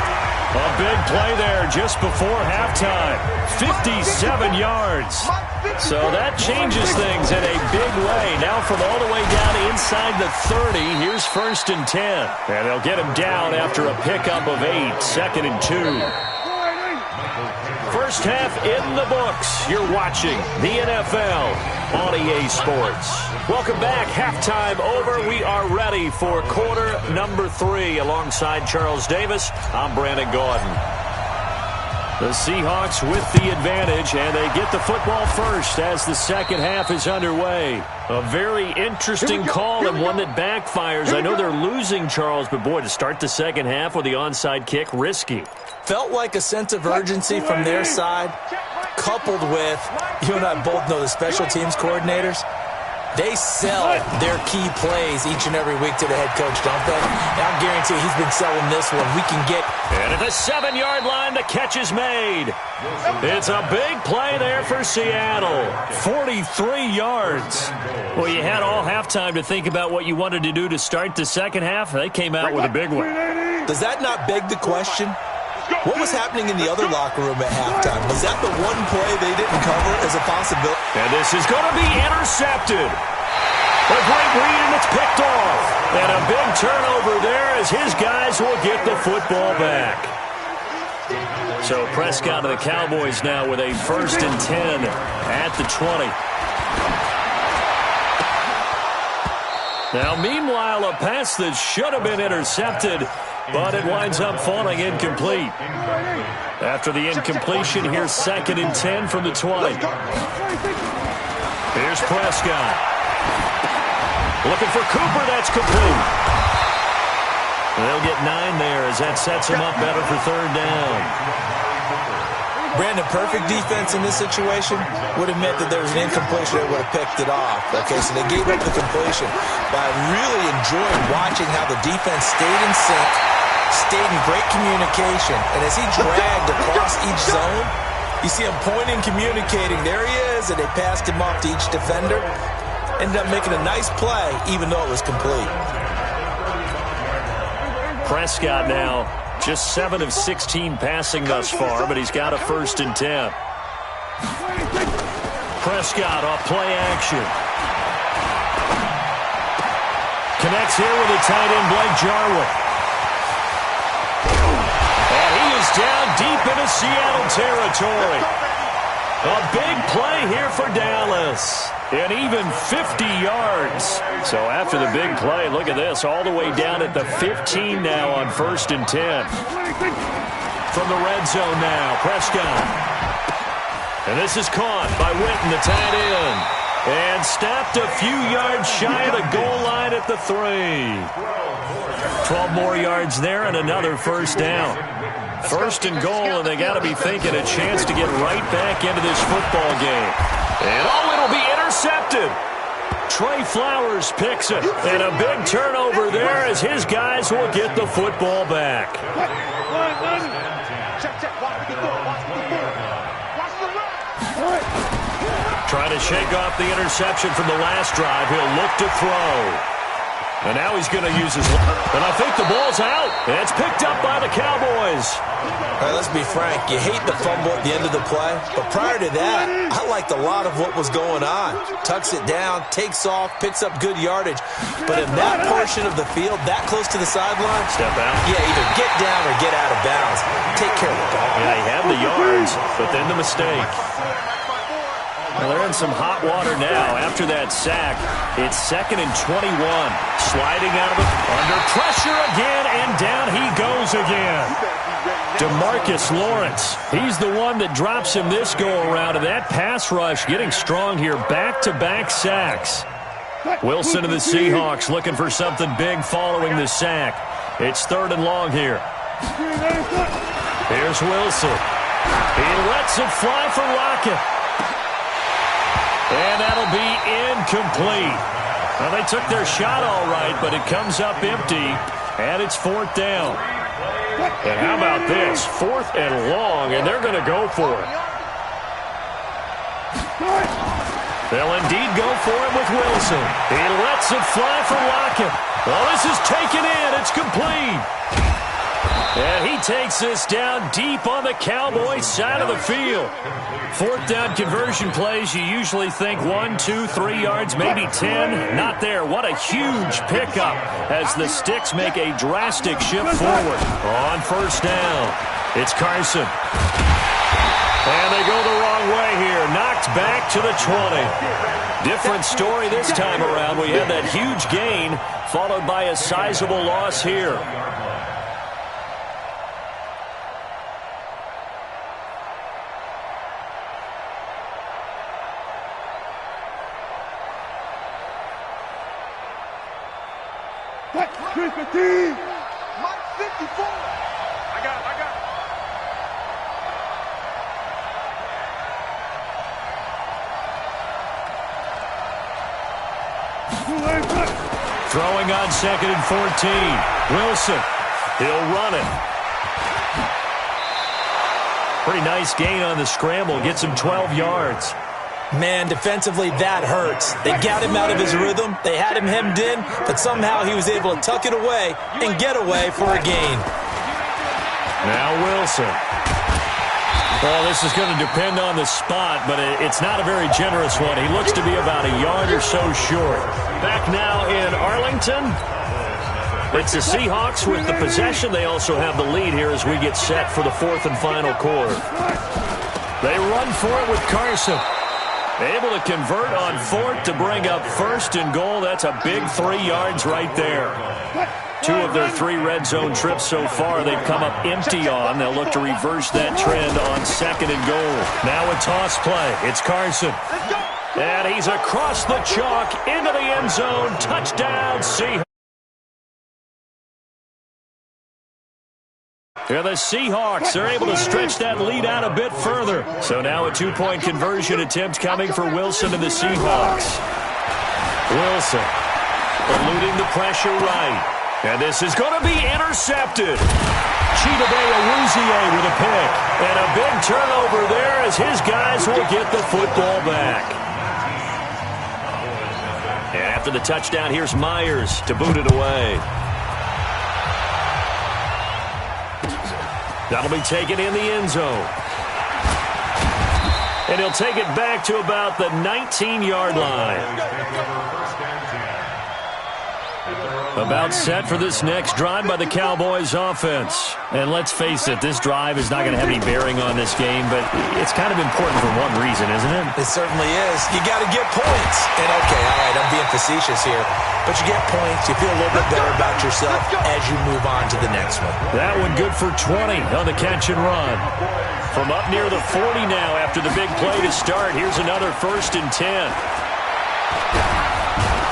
A big play there just before halftime. 57 yards. So that changes things in a big way. Now from all the way down inside the 30, here's 1st and 10. And they'll get him down after a pickup of 8, 2nd and 2. First half in the books. You're watching the NFL on EA Sports. Welcome back. Halftime over. We are ready for quarter number 3. Alongside Charles Davis, I'm Brandon Gaudin. The Seahawks with the advantage, and they get the football first as the second half is underway. A very interesting call and one that backfires. I know they're losing, Charles, but boy, to start the second half with the onside kick, risky. Felt like a sense of urgency from their side, coupled with, you and I both know the special teams coordinators, they sell their key plays each and every week to the head coach, don't they? And I guarantee he's been selling this one. We can get... And at the 7-yard line, the catch is made. It's a big play there for Seattle. 43 yards. Well, you had all halftime to think about what you wanted to do to start the second half. They came out with a big one. Does that not beg the question? What was happening in the other locker room at halftime? Was that the one play they didn't cover as a possibility? And this is going to be intercepted. A great read, and it's picked off. And a big turnover there as his guys will get the football back. So Prescott of the Cowboys now with a 1st and 10 at the 20. Now, meanwhile, a pass that should have been intercepted, but it winds up falling incomplete. After the incompletion, here's 2nd and 10 from the 20. Here's Prescott. Looking for Cooper, that's complete. They'll get 9 there as that sets him up better for 3rd down. Brandon, perfect defense in this situation would have meant that there was an incompletion that would have picked it off. Okay, so they gave up the completion. But I really enjoyed watching how the defense stayed in sync, stayed in great communication, and as he dragged across each zone, you see him pointing, communicating. There he is, and they passed him off to each defender. Ended up making a nice play, even though it was complete. Prescott now just 7 of 16 passing thus far, but he's got a 1st and 10. Prescott off play action. Connects here with a tight end, Blake Jarwin. And he is down deep into Seattle territory. A big play here for Dallas. an even 50 yards. So after the big play, look at this, all the way down at the 15 now on 1st and 10. From the red zone now, Prescott. And this is caught by Witten, the tight end. And stopped a few yards shy of the goal line at the 3. 12 more yards there and another first down. 1st and goal, and they got to be thinking a chance to get right back into this football game. And it'll be intercepted. Trey Flowers picks it. And a big turnover there as his guys will get the football back. Trying to shake off the interception from the last drive. He'll look to throw. And now he's going to use his... And I think the ball's out. And it's picked up by the Cowboys. All right, let's be frank. You hate the fumble at the end of the play. But prior to that, I liked a lot of what was going on. Tucks it down, takes off, picks up good yardage. But in that portion of the field, that close to the sideline... Step out. Yeah, either get down or get out of bounds. Take care of the ball. Yeah, he had the yards, but then the mistake. Well, they're in some hot water now. After that sack, it's 2nd and 21. Sliding out of it, under pressure again, and down he goes again. DeMarcus Lawrence, he's the one that drops him this go-around, and that pass rush getting strong here. Back-to-back sacks. Wilson and the Seahawks looking for something big following the sack. It's 3rd and long here. Here's Wilson. He lets it fly for Lockett. And that'll be incomplete. Well, they took their shot all right, but it comes up empty, and it's 4th down. And how about this? 4th and long, and they're going to go for it. They'll indeed go for it with Wilson. He lets it fly for Lockett. Well, this is taken in. It's complete. And he takes this down deep on the Cowboys side of the field. 4th down conversion plays, you usually think 1, 2, 3 yards, maybe 10. Not there. What a huge pickup as the Sticks make a drastic shift forward. On 1st down, it's Carson. And they go the wrong way here. Knocked back to the 20. Different story this time around. We had that huge gain followed by a sizable loss here. Mike 54. I got it. Throwing on 2nd and 14. Wilson. He'll run it. Pretty nice gain on the scramble. Gets him 12 yards. Man, defensively, that hurts. They got him out of his rhythm. They had him hemmed in, but somehow he was able to tuck it away and get away for a gain. Now Wilson. Well, this is going to depend on the spot, but it's not a very generous one. He looks to be about a yard or so short. Back now in Arlington. It's the Seahawks with the possession. They also have the lead here as we get set for the 4th and final quarter. They run for it with Carson. Able to convert on 4th to bring up 1st and goal. That's a big 3 yards right there. 2 of their 3 red zone trips so far they've come up empty on. They'll look to reverse that trend on 2nd and goal. Now a toss play. It's Carson. And he's across the chalk into the end zone. Touchdown, Seahawks. And the Seahawks are able to stretch that lead out a bit further. So now a 2-point conversion attempt coming for Wilson and the Seahawks. Wilson eluding the pressure right. And this is going to be intercepted. Chidobe Awuzie with a pick. And a big turnover there as his guys will get the football back. And after the touchdown, here's Myers to boot it away. That'll be taken in the end zone. And he'll take it back to about the 19-yard line. About set for this next drive by the Cowboys offense. And let's face it, this drive is not going to have any bearing on this game, but it's kind of important for one reason, isn't it? It certainly is. You got to get points. And okay, all right, I'm being facetious here, but you get points, you feel a little bit better about yourself as you move on to the next one. That one good for 20 on the catch and run. From up near the 40 now after the big play to start, here's another 1st and 10.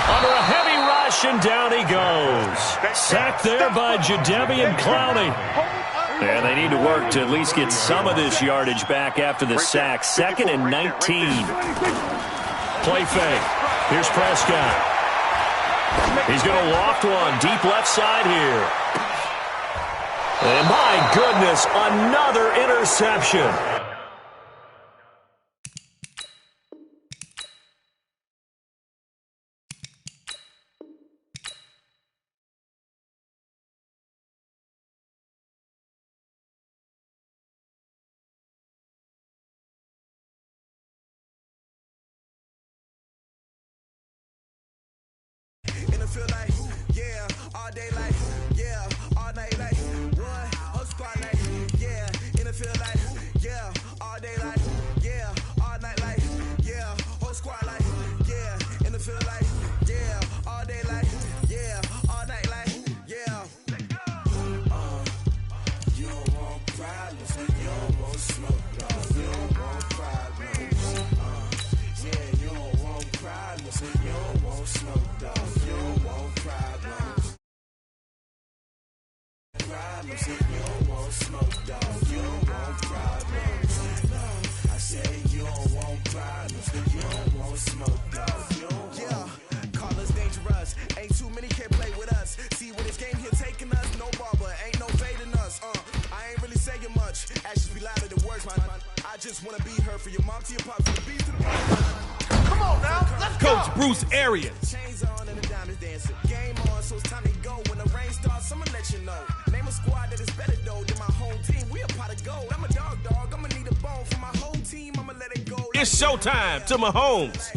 Under a heavy rush, and down he goes. Sacked there by Jadeveon Clowney. And they need to work to at least get some of this yardage back after the sack. 2nd and 19. Play fake. Here's Prescott. He's going to loft one deep left side here. And my goodness, another interception. Feel like, yeah, all day like, yeah, all night like, what, whole squad like, yeah, in the field like, yeah, all day like, yeah, all night like, yeah, whole squad like, yeah, in the field like, yeah, all day like, yeah, all night like, yeah. You don't want problems, you don't want smoke, you don't want problems, yeah, you don't want problems, you don't want smoke, you don't want problems. Problems, you don't want smoke, dog. You don't want problems. No, I said you don't want problems. You don't want smoke, dog. You don't want. Yeah, call us dangerous. Ain't too many can play with us. See where this game here taking us. No barber, ain't no fading us. I ain't really saying much. Actions be louder than words, man. I just wanna be heard for your mom to your pop to the beat to the Come on now, let's go. Coach Bruce Arians. Chains on and the diamonds dancing. Game on, so it's time to go. When the rain starts, I'ma let you know. Name a squad that is better though than my home team. We a pot of gold. I'm a dog. I'ma need a bone for my whole team. I'ma let it go. It's showtime to Mahomes.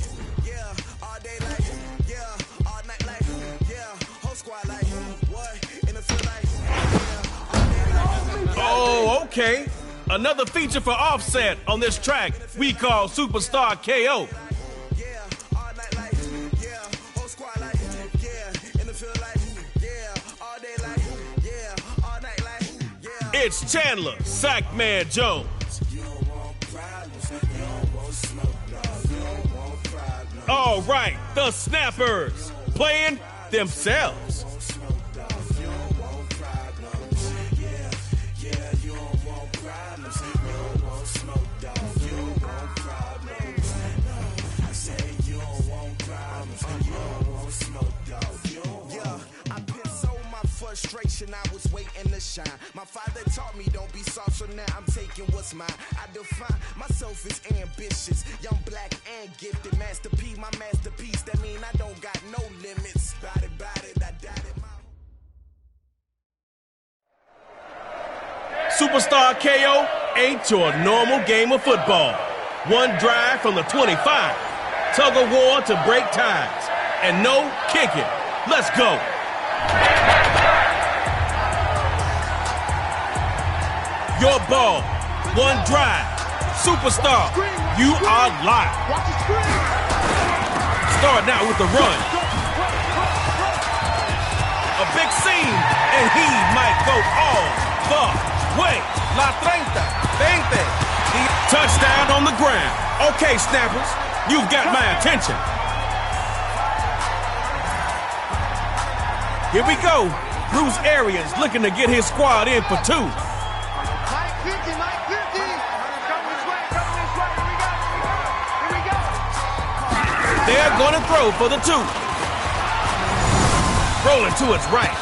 Yeah, all day like, yeah, all night like, yeah, whole squad like, what, in the field like, yeah, all day like. Oh, okay. Another feature for Offset on this track we call Superstar KO. It's Chandler, Sackman Jones. All right, the Snappers playing themselves. Frustration, I was waiting to shine. My father taught me don't be soft, so now I'm taking what's mine. I define myself as ambitious, young, black, and gifted. Master P, my masterpiece. That mean I don't got no limits. Bout it, I doubt it. Superstar KO ain't your normal game of football. One drive from the 25. Tug of war to break ties. And no kicking. Let's go. Your ball, one drive, superstar, you are live. Start now with the run. A big seam, and he might go all the way. La 30, 20. Touchdown on the ground. Okay, Snappers, you've got my attention. Here we go. Bruce Arians looking to get his squad in for 2. They're going to throw for the 2. Rolling to his right.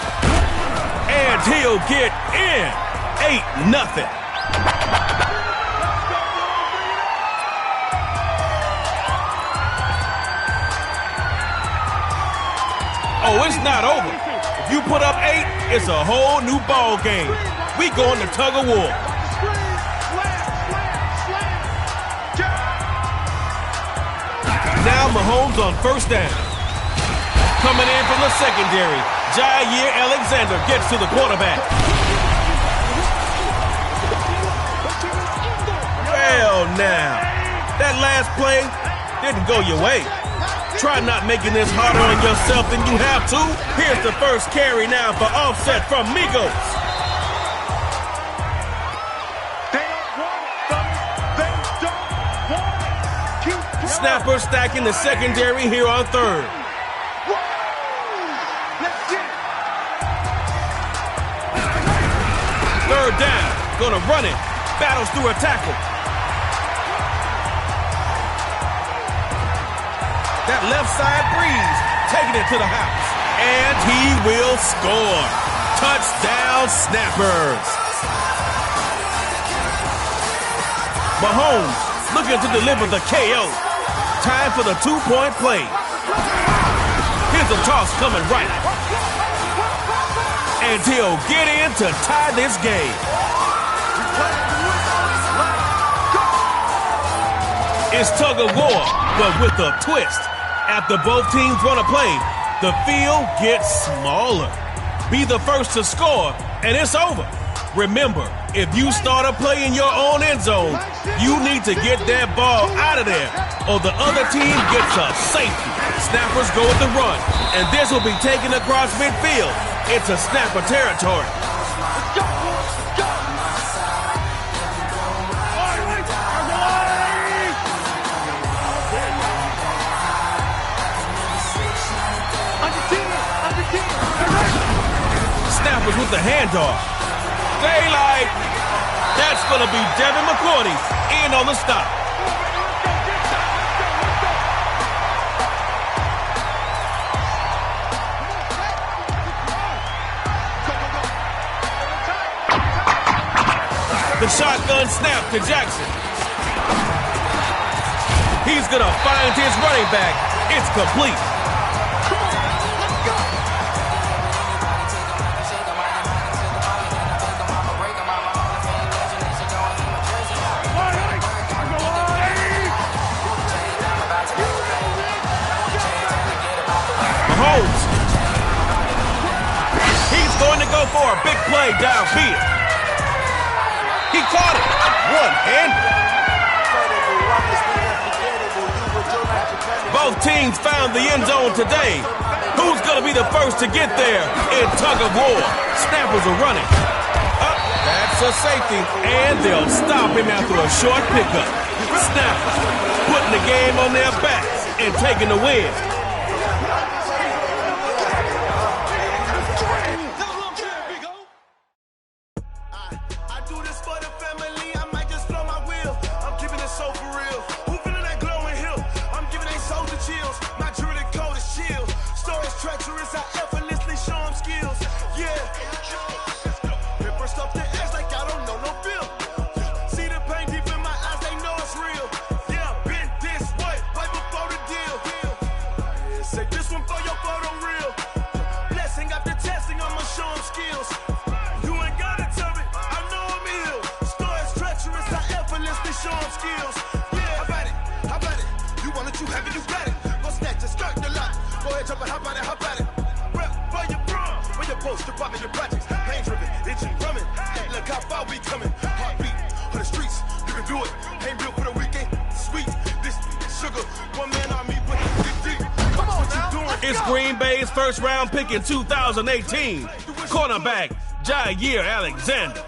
And he'll get in. 8-0. Oh, it's not over. If you put up 8, it's a whole new ball game. We going to tug of war. Now Mahomes on first down. Coming in from the secondary, Jair Alexander gets to the quarterback. Well, now, that last play didn't go your way. Try not making this harder on yourself than you have to. Here's the first carry now for offset from Migos. Snapper stacking the secondary here on third. Third down, gonna run it. Battles through a tackle. That left side breeze, taking it to the house. And he will score. Touchdown, Snappers. Mahomes looking to deliver the KO. Time for the 2-point play. Here's a toss coming right. And he'll get in to tie this game. It's tug of war, but with a twist. After both teams run a play, the field gets smaller. Be the first to score, and it's over. Remember, if you start a play in your own end zone, you need to get that ball out of there, or the other team gets a safety. Snappers go with the run, and this will be taken across midfield. It's a snapper territory. Snappers with the handoff. Daylight. That's going to be Devin McCourty in on the stop. The shotgun snap to Jackson. He's going to find his running back. It's complete. Mahomes. He's going to go for a big play downfield. He caught it. One-handed. Both teams found the end zone today. Who's going to be the first to get there in tug of war? Snappers are running. Up, that's a safety. And they'll stop him after a short pickup. Snappers putting the game on their backs and taking the win. It's Green Bay's first-round pick in 2018. Cornerback, Jair Alexander.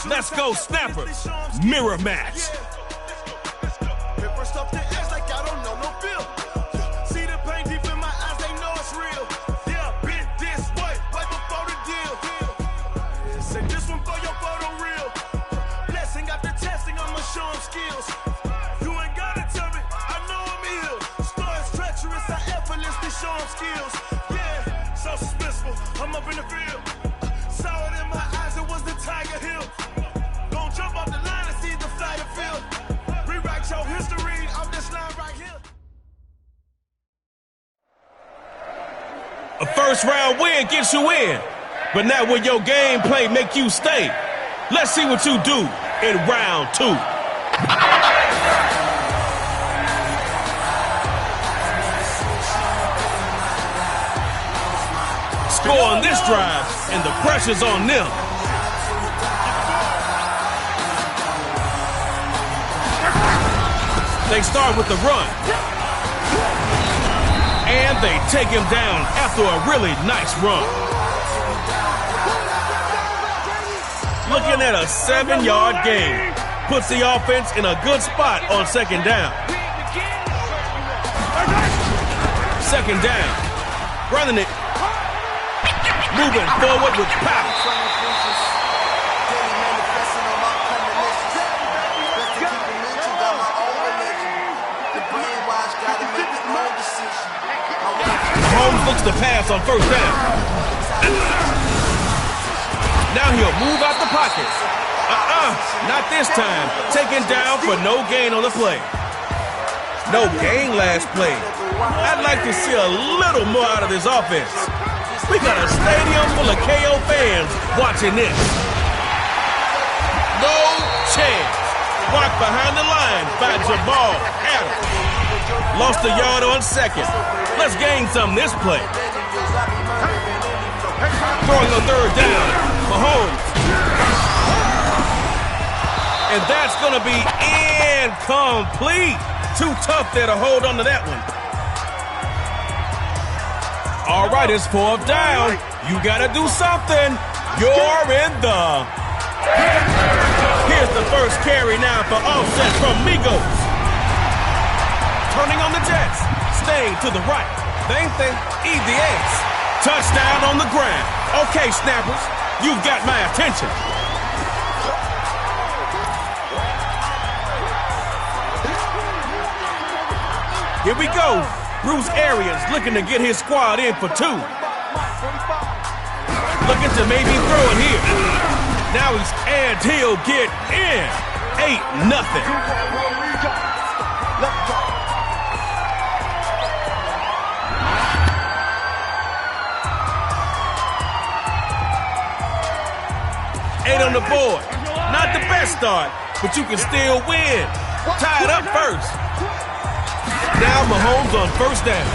Let's go, Snappers. Mirror match. A first-round win gets you in, but now will your gameplay make you stay? Let's see what you do in round 2. Score on this drive, and the pressure's on them. They start with the run. And they take him down after a really nice run. Looking at a 7-yard gain. Puts the offense in a good spot on second down. Second down. Running it. Moving forward with power. Mahomes looks to pass on first down. Now he'll move out the pocket. Not this time. Taken down for no gain on the play. No gain last play. I'd like to see a little more out of this offense. We got a stadium full of KO fans watching this. No chance. Blocked behind the line by Jamal Adams. Lost a yard on second. Let's gain some this play. Throwing on third down. Mahomes. And that's going to be incomplete. Too tough there to hold on to that one. All right, it's fourth down. You got to do something. You're in the... Here's the first carry now for offset from Migos. Turning on the Jets. Staying to the right. They eat the ace. Touchdown on the ground. Okay, snappers, you've got my attention. Here we go. Bruce Arians looking to get his squad in for 2. Looking to maybe throw it here. Now and he'll get in. 8-0. On the board. Not the best start, but you can still win. Tie it up first. Now Mahomes on first down.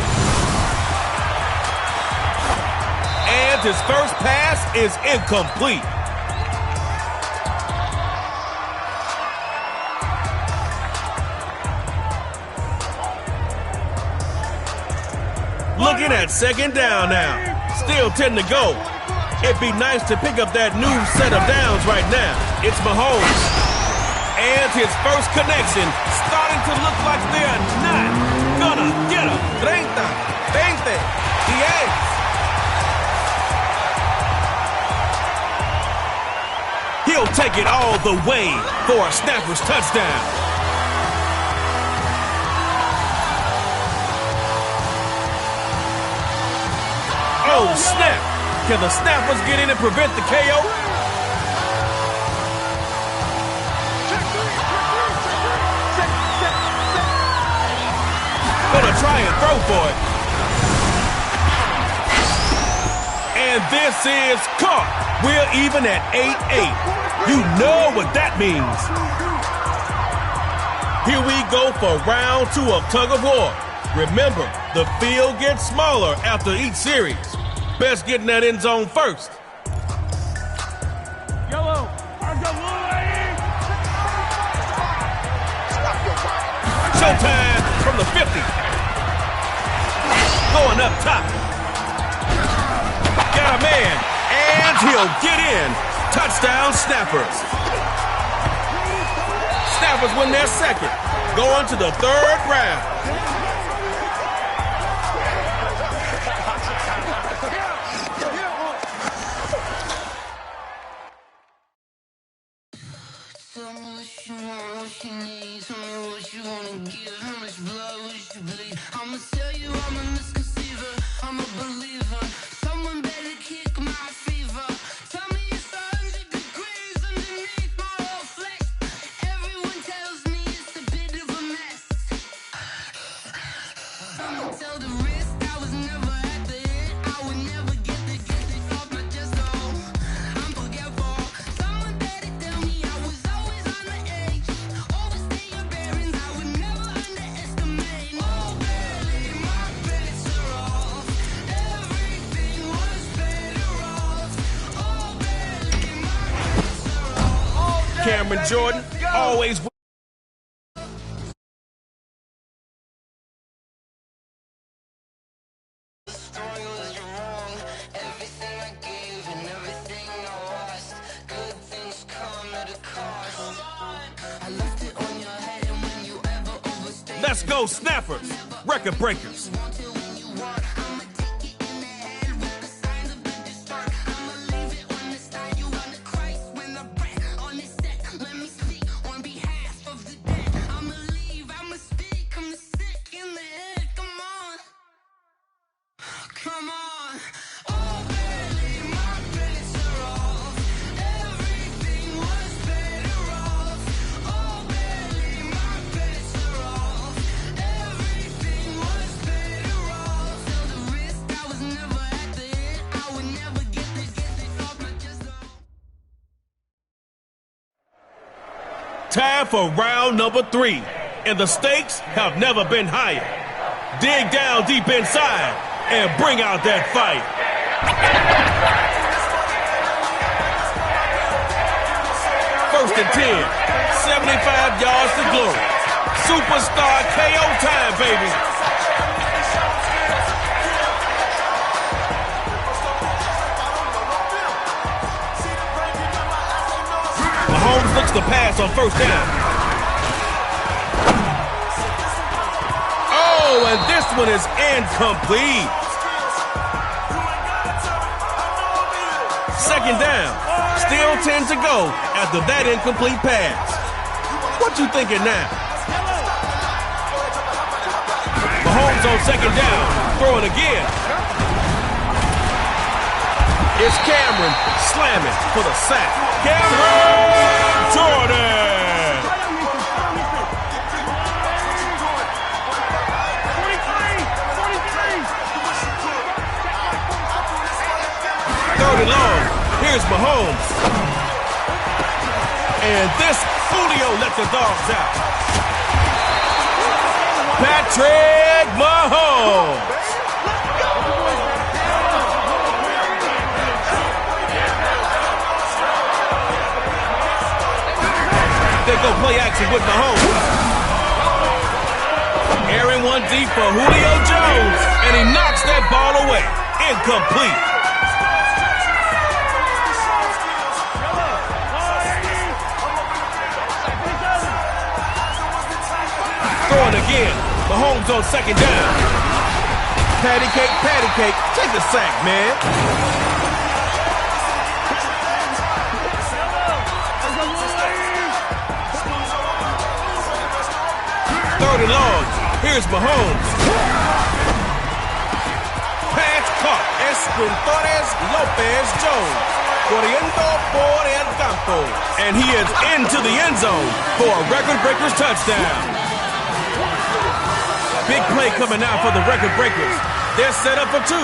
And his first pass is incomplete. Looking at second down now. Still 10 to go. It'd be nice to pick up that new set of downs right now. It's Mahomes. And his first connection starting to look like they're not gonna get him. 30, 20, 10. He'll take it all the way for a snapper's touchdown. Oh, snap. Can the snappers get in and prevent the KO? Gonna try and throw for it. And this is caught. We're even at 8-8. You know what that means. Here we go for round 2 of Tug of War. Remember, the field gets smaller after each series. Best get in that end zone first. Yellow. Showtime from the 50. Going up top. Got a man, and he'll get in. Touchdown, Snappers. Snappers win their second. Going to the third round. Cameron Jordan, always. Let's go, Snappers, record breakers. Time for round number 3, and the stakes have never been higher. Dig down deep inside and bring out that fight. First and 10, 75 yards to glory. Superstar KO time, baby. Mahomes looks to pass on first down. Oh, and this one is incomplete. Second down. Still 10 to go after that incomplete pass. What you thinking now? Mahomes on second down. Throwing again. It's Cameron slamming for the sack. Cameron Jordan! 30 long. Here's Mahomes. And this Julio let the dogs out. Patrick Mahomes. They go play action with Mahomes. Airing one deep for Julio Jones, and he knocks that ball away. Incomplete. Throwing again. Mahomes on second down. Patty cake. Take a sack, man. Third and long. Here's Mahomes. Pass caught. Escrintores Lopez Jones. Corriendo por el campo. And he is into the end zone for a record breakers touchdown. Big play coming out for the record breakers. They're set up for 2.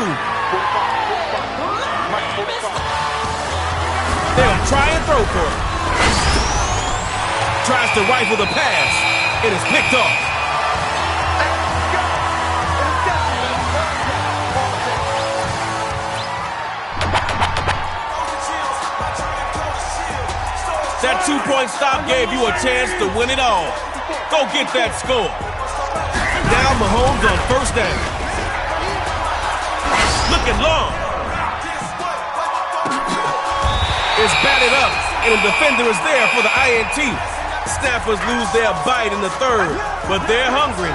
They'll try and throw for it. Tries to rifle the pass. It is picked off. That 2-point stop gave you a chance to win it all. Go get that score. Now Mahomes on first down. Looking long. It's batted up, and a defender is there for the INT. Snappers lose their bite in the third, but they're hungry.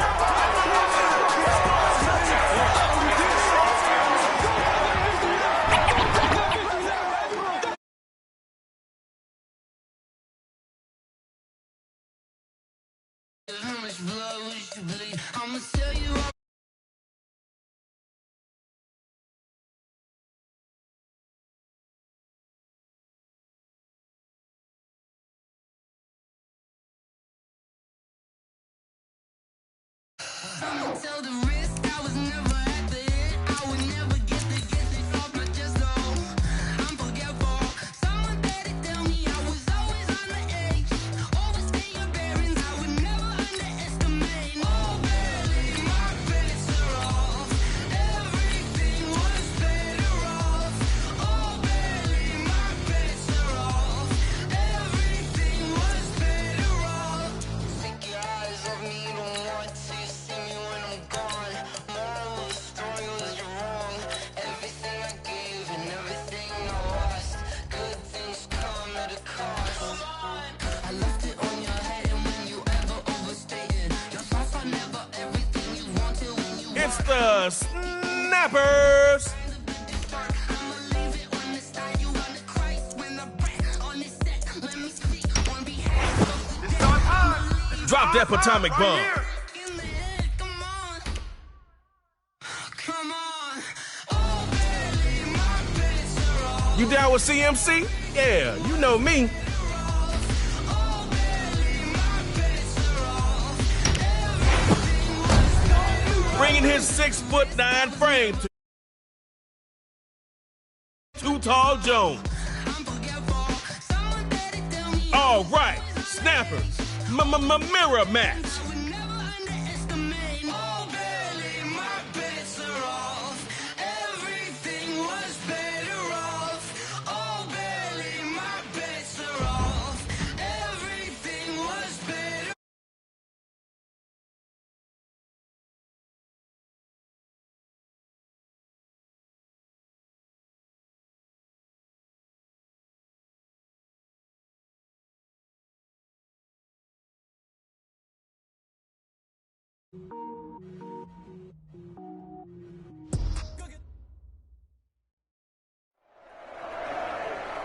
It's the Snappers. Drop that atomic bomb. You down with CMC? Yeah, you know me. Bringing his 6'9" frame to Too Tall Jones. All right, Snappers, mirror match.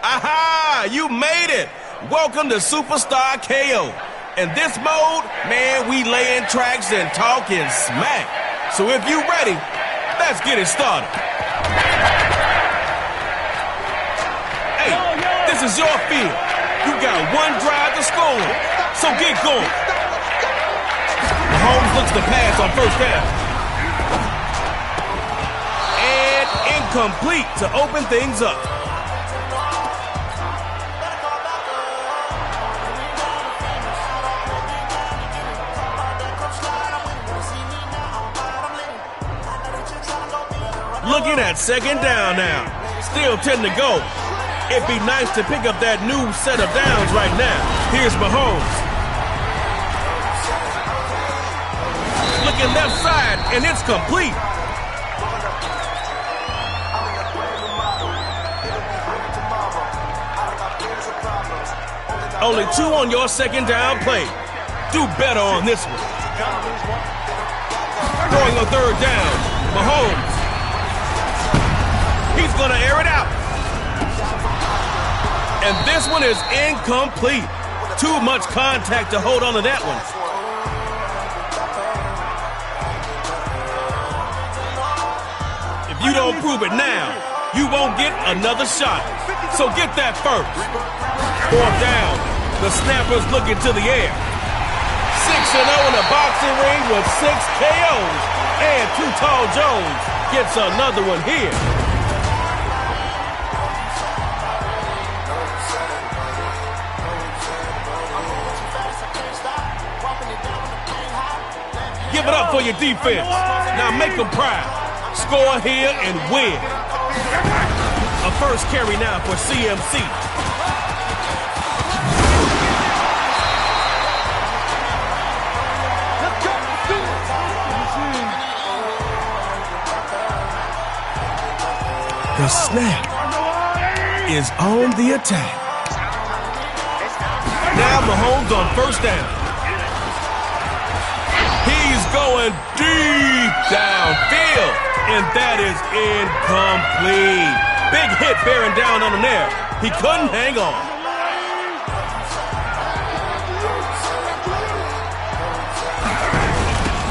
Aha! You made it! Welcome to Superstar KO. In this mode, man, we laying tracks and talking smack. So if you ready, let's get it started. Hey, this is your field. You got one drive to score, so get going. Mahomes looks to pass on first down. And incomplete to open things up. Looking at second down now. Still 10 to go. It'd be nice to pick up that new set of downs right now. Here's Mahomes. Looking left side, and it's complete. Only 2 on your second down play. Do better on this one. Throwing on third down. Mahomes. He's gonna air it out. And this one is incomplete. Too much contact to hold on to that one. If you don't prove it now, you won't get another shot. So get that first. Fourth down. The Snappers looking to the air. 6-0 in the boxing ring with 6 KOs. And Too Tall Jones gets another one here. Give it up for your defense. Now make them proud. Score here and win. A first carry now for CMC. The snap is on the attack. Now Mahomes on first down. He's going deep downfield, and that is incomplete. Big hit bearing down on him there. He couldn't hang on.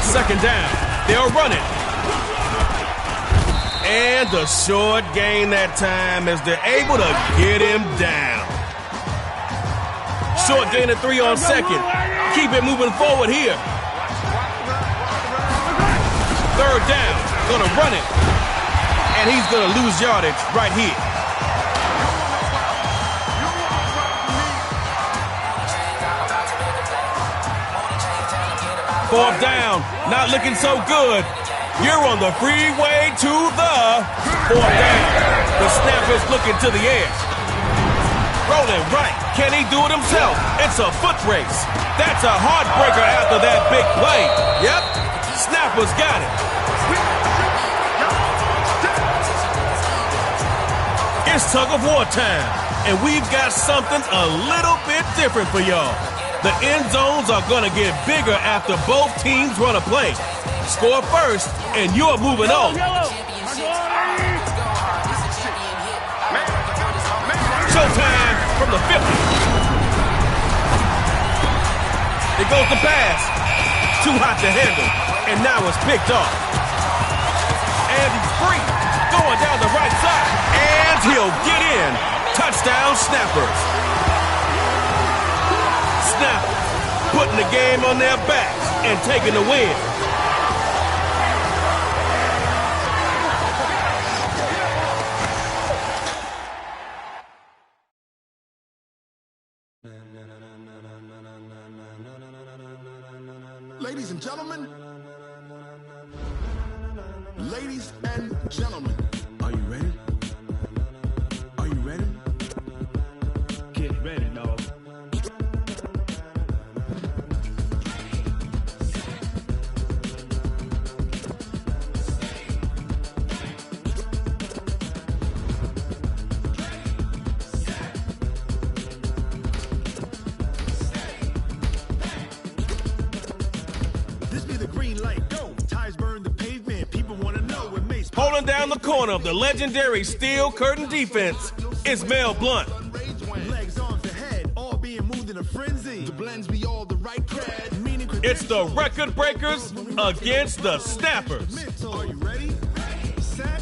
Second down. They'll run it. And the short gain that time as they're able to get him down. Short gain of 3 on second. Keep it moving forward here. Third down, gonna run it. And he's gonna lose yardage right here. Fourth down, not looking so good. You're on the freeway to the fourth down. The Snappers looking to the air. Rolling right. Can he do it himself? It's a foot race. That's a heartbreaker after that big play. Yep. Snappers got it. It's tug of war time, and we've got something a little bit different for y'all. The end zones are going to get bigger after both teams run a play. score first, and you're moving on. Showtime from the 50. It goes the pass. Too hot to handle, and now it's picked off. And he's free, going down the right side, and he'll get in. Touchdown, Snappers. Snappers putting the game on their backs and taking the win. Ladies and gentlemen, ladies and gentlemen, are you ready? Are you ready? Get ready, dog. This be the green light, go. Tires burn the pavement, people want to know what makes. Holding down the corner of the legendary steel curtain defense is Mel Blunt. Legs, arms, the head, all being moved in a frenzy. The blends be all the right cred, meaning It's the Record Breakers against the Snappers. Are you ready? Set,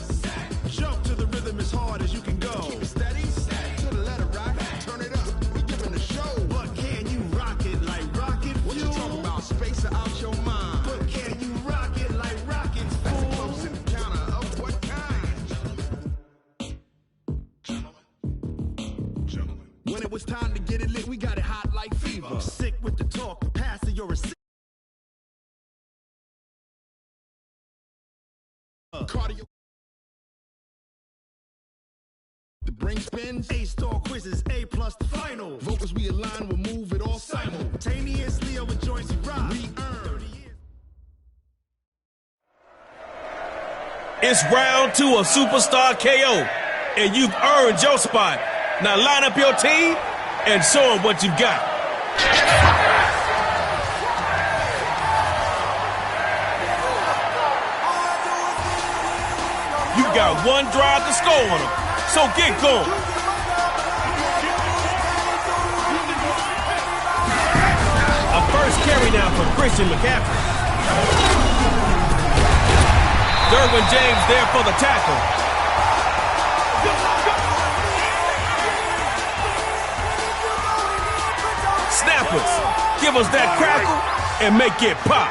jump to the rhythm as hard as you can go. Keep it steady, to the letter rock, turn it up. We giving a show. But can you rock it like rocket fuel? What you talking about? Space out your mind. But can you rock it like rockets? That's a close encounter of what kind? Gentlemen. When it was time to get it lit, we got it hot like fever. Sick with the talk, the pass of your receiver. Cardio. The brain spins, A-star quizzes, A+ the final. Vocals we align, we'll move it all simultaneously over joints and rock. We earn 30 years. It's round 2 of Superstar KO, and you've earned your spot. Now line up your team and show them what you've got. You got one drive to score on them, so get going. A first carry now for Christian McCaffrey. Derwin James there for the tackle. Snappers, give us that crackle and make it pop.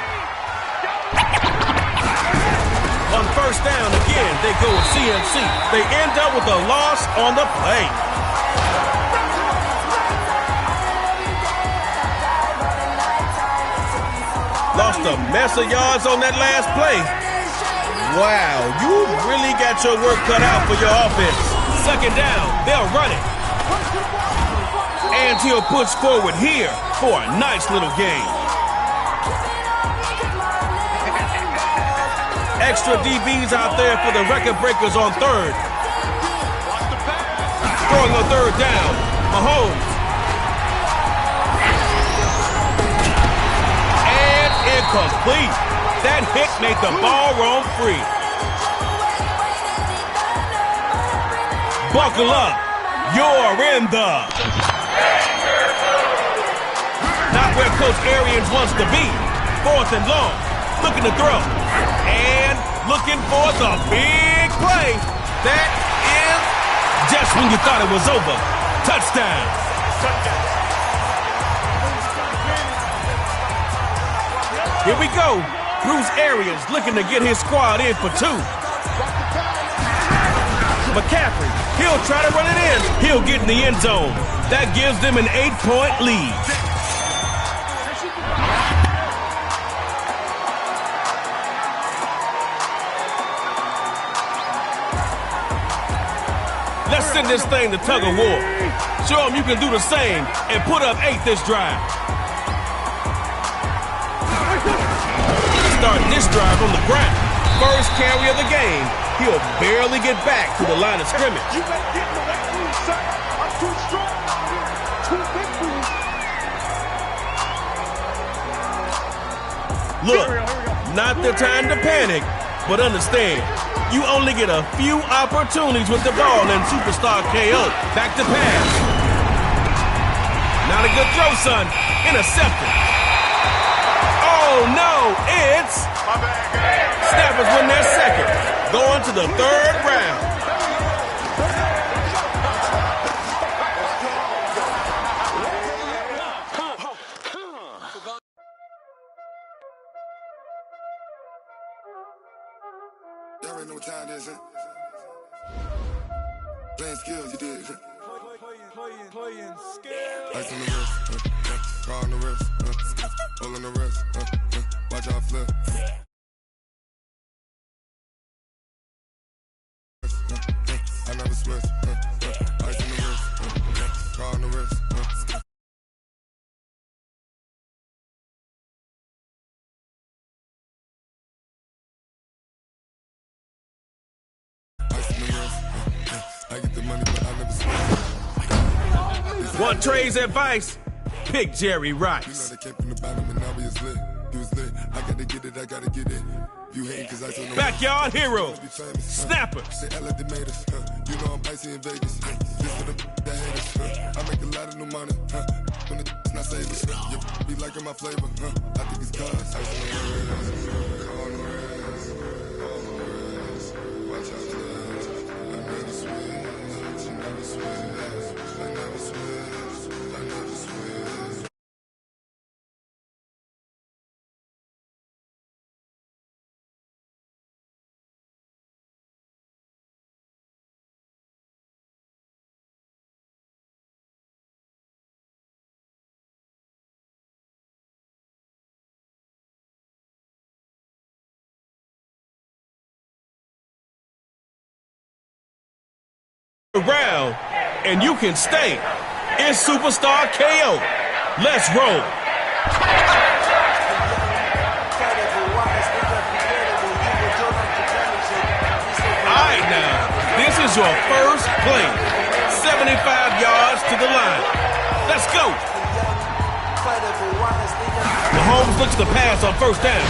On first down again, they go with CMC. They end up with a loss on the play. Lost a mess of yards on that last play. Wow, you really got your work cut out for your offense. Second down, they'll run it. And he'll push forward here for a nice little gain. Extra DBs out there for the Record Breakers on third. Throwing a third down. Mahomes. And incomplete. That hit made the ball roam free. Buckle up. You're in the... Not where Coach Arians wants to be. 4th and long. Looking to throw. And looking for the big play. That is just when you thought it was over. Touchdown. Here we go. Bruce Arians looking to get his squad in for 2. McCaffrey, he'll try to run it in. He'll get in the end zone. That gives them an 8-point lead. Let's send this thing to tug of war. Show them you can do the same and put up 8 this drive. Starting this drive on the ground. First carry of the game. He'll barely get back to the line of scrimmage. You better get in the weight room, sir. I'm too strong. Too big for you. Look, Not the time to panic, but understand, you only get a few opportunities with the ball in Superstar KO. Back to pass. Not a good throw, son. Intercepted. Oh, no, it's... Snappers win their second, going to the third round. Y'all already know what time it is, huh? Playing skills, you did. Playing skills. Ice on the wrist, car on the wrist, hole on the wrist, watch out flip. I never switch, ice on the wrist, car on the wrist. I get the money, but I never switch. Want Trey's advice? Pick Jerry Rice. You know they came from the bottom and now we was lit. He was lit. I gotta get it, I gotta get it. You hate cause I told no Backyard hero. Snappers. Say Ella tomatoes. You know I'm icy in Vegas. This for the haters. I make a lot of new money. When the not savers. You be liking my flavor. I think it's cause. Ice on the wrist. On the wrist. On the wrist. Watch out flash. I never switch. I never switch. I never switch. I never switch. Around, and you can stay. It's Superstar KO. Let's roll. All right, now, this is your first play. 75 yards to the line. Let's go. Mahomes looks to pass on first down.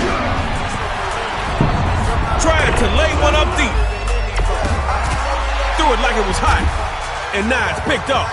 Trying to lay one up deep. Threw it like it was hot, and now it's picked off.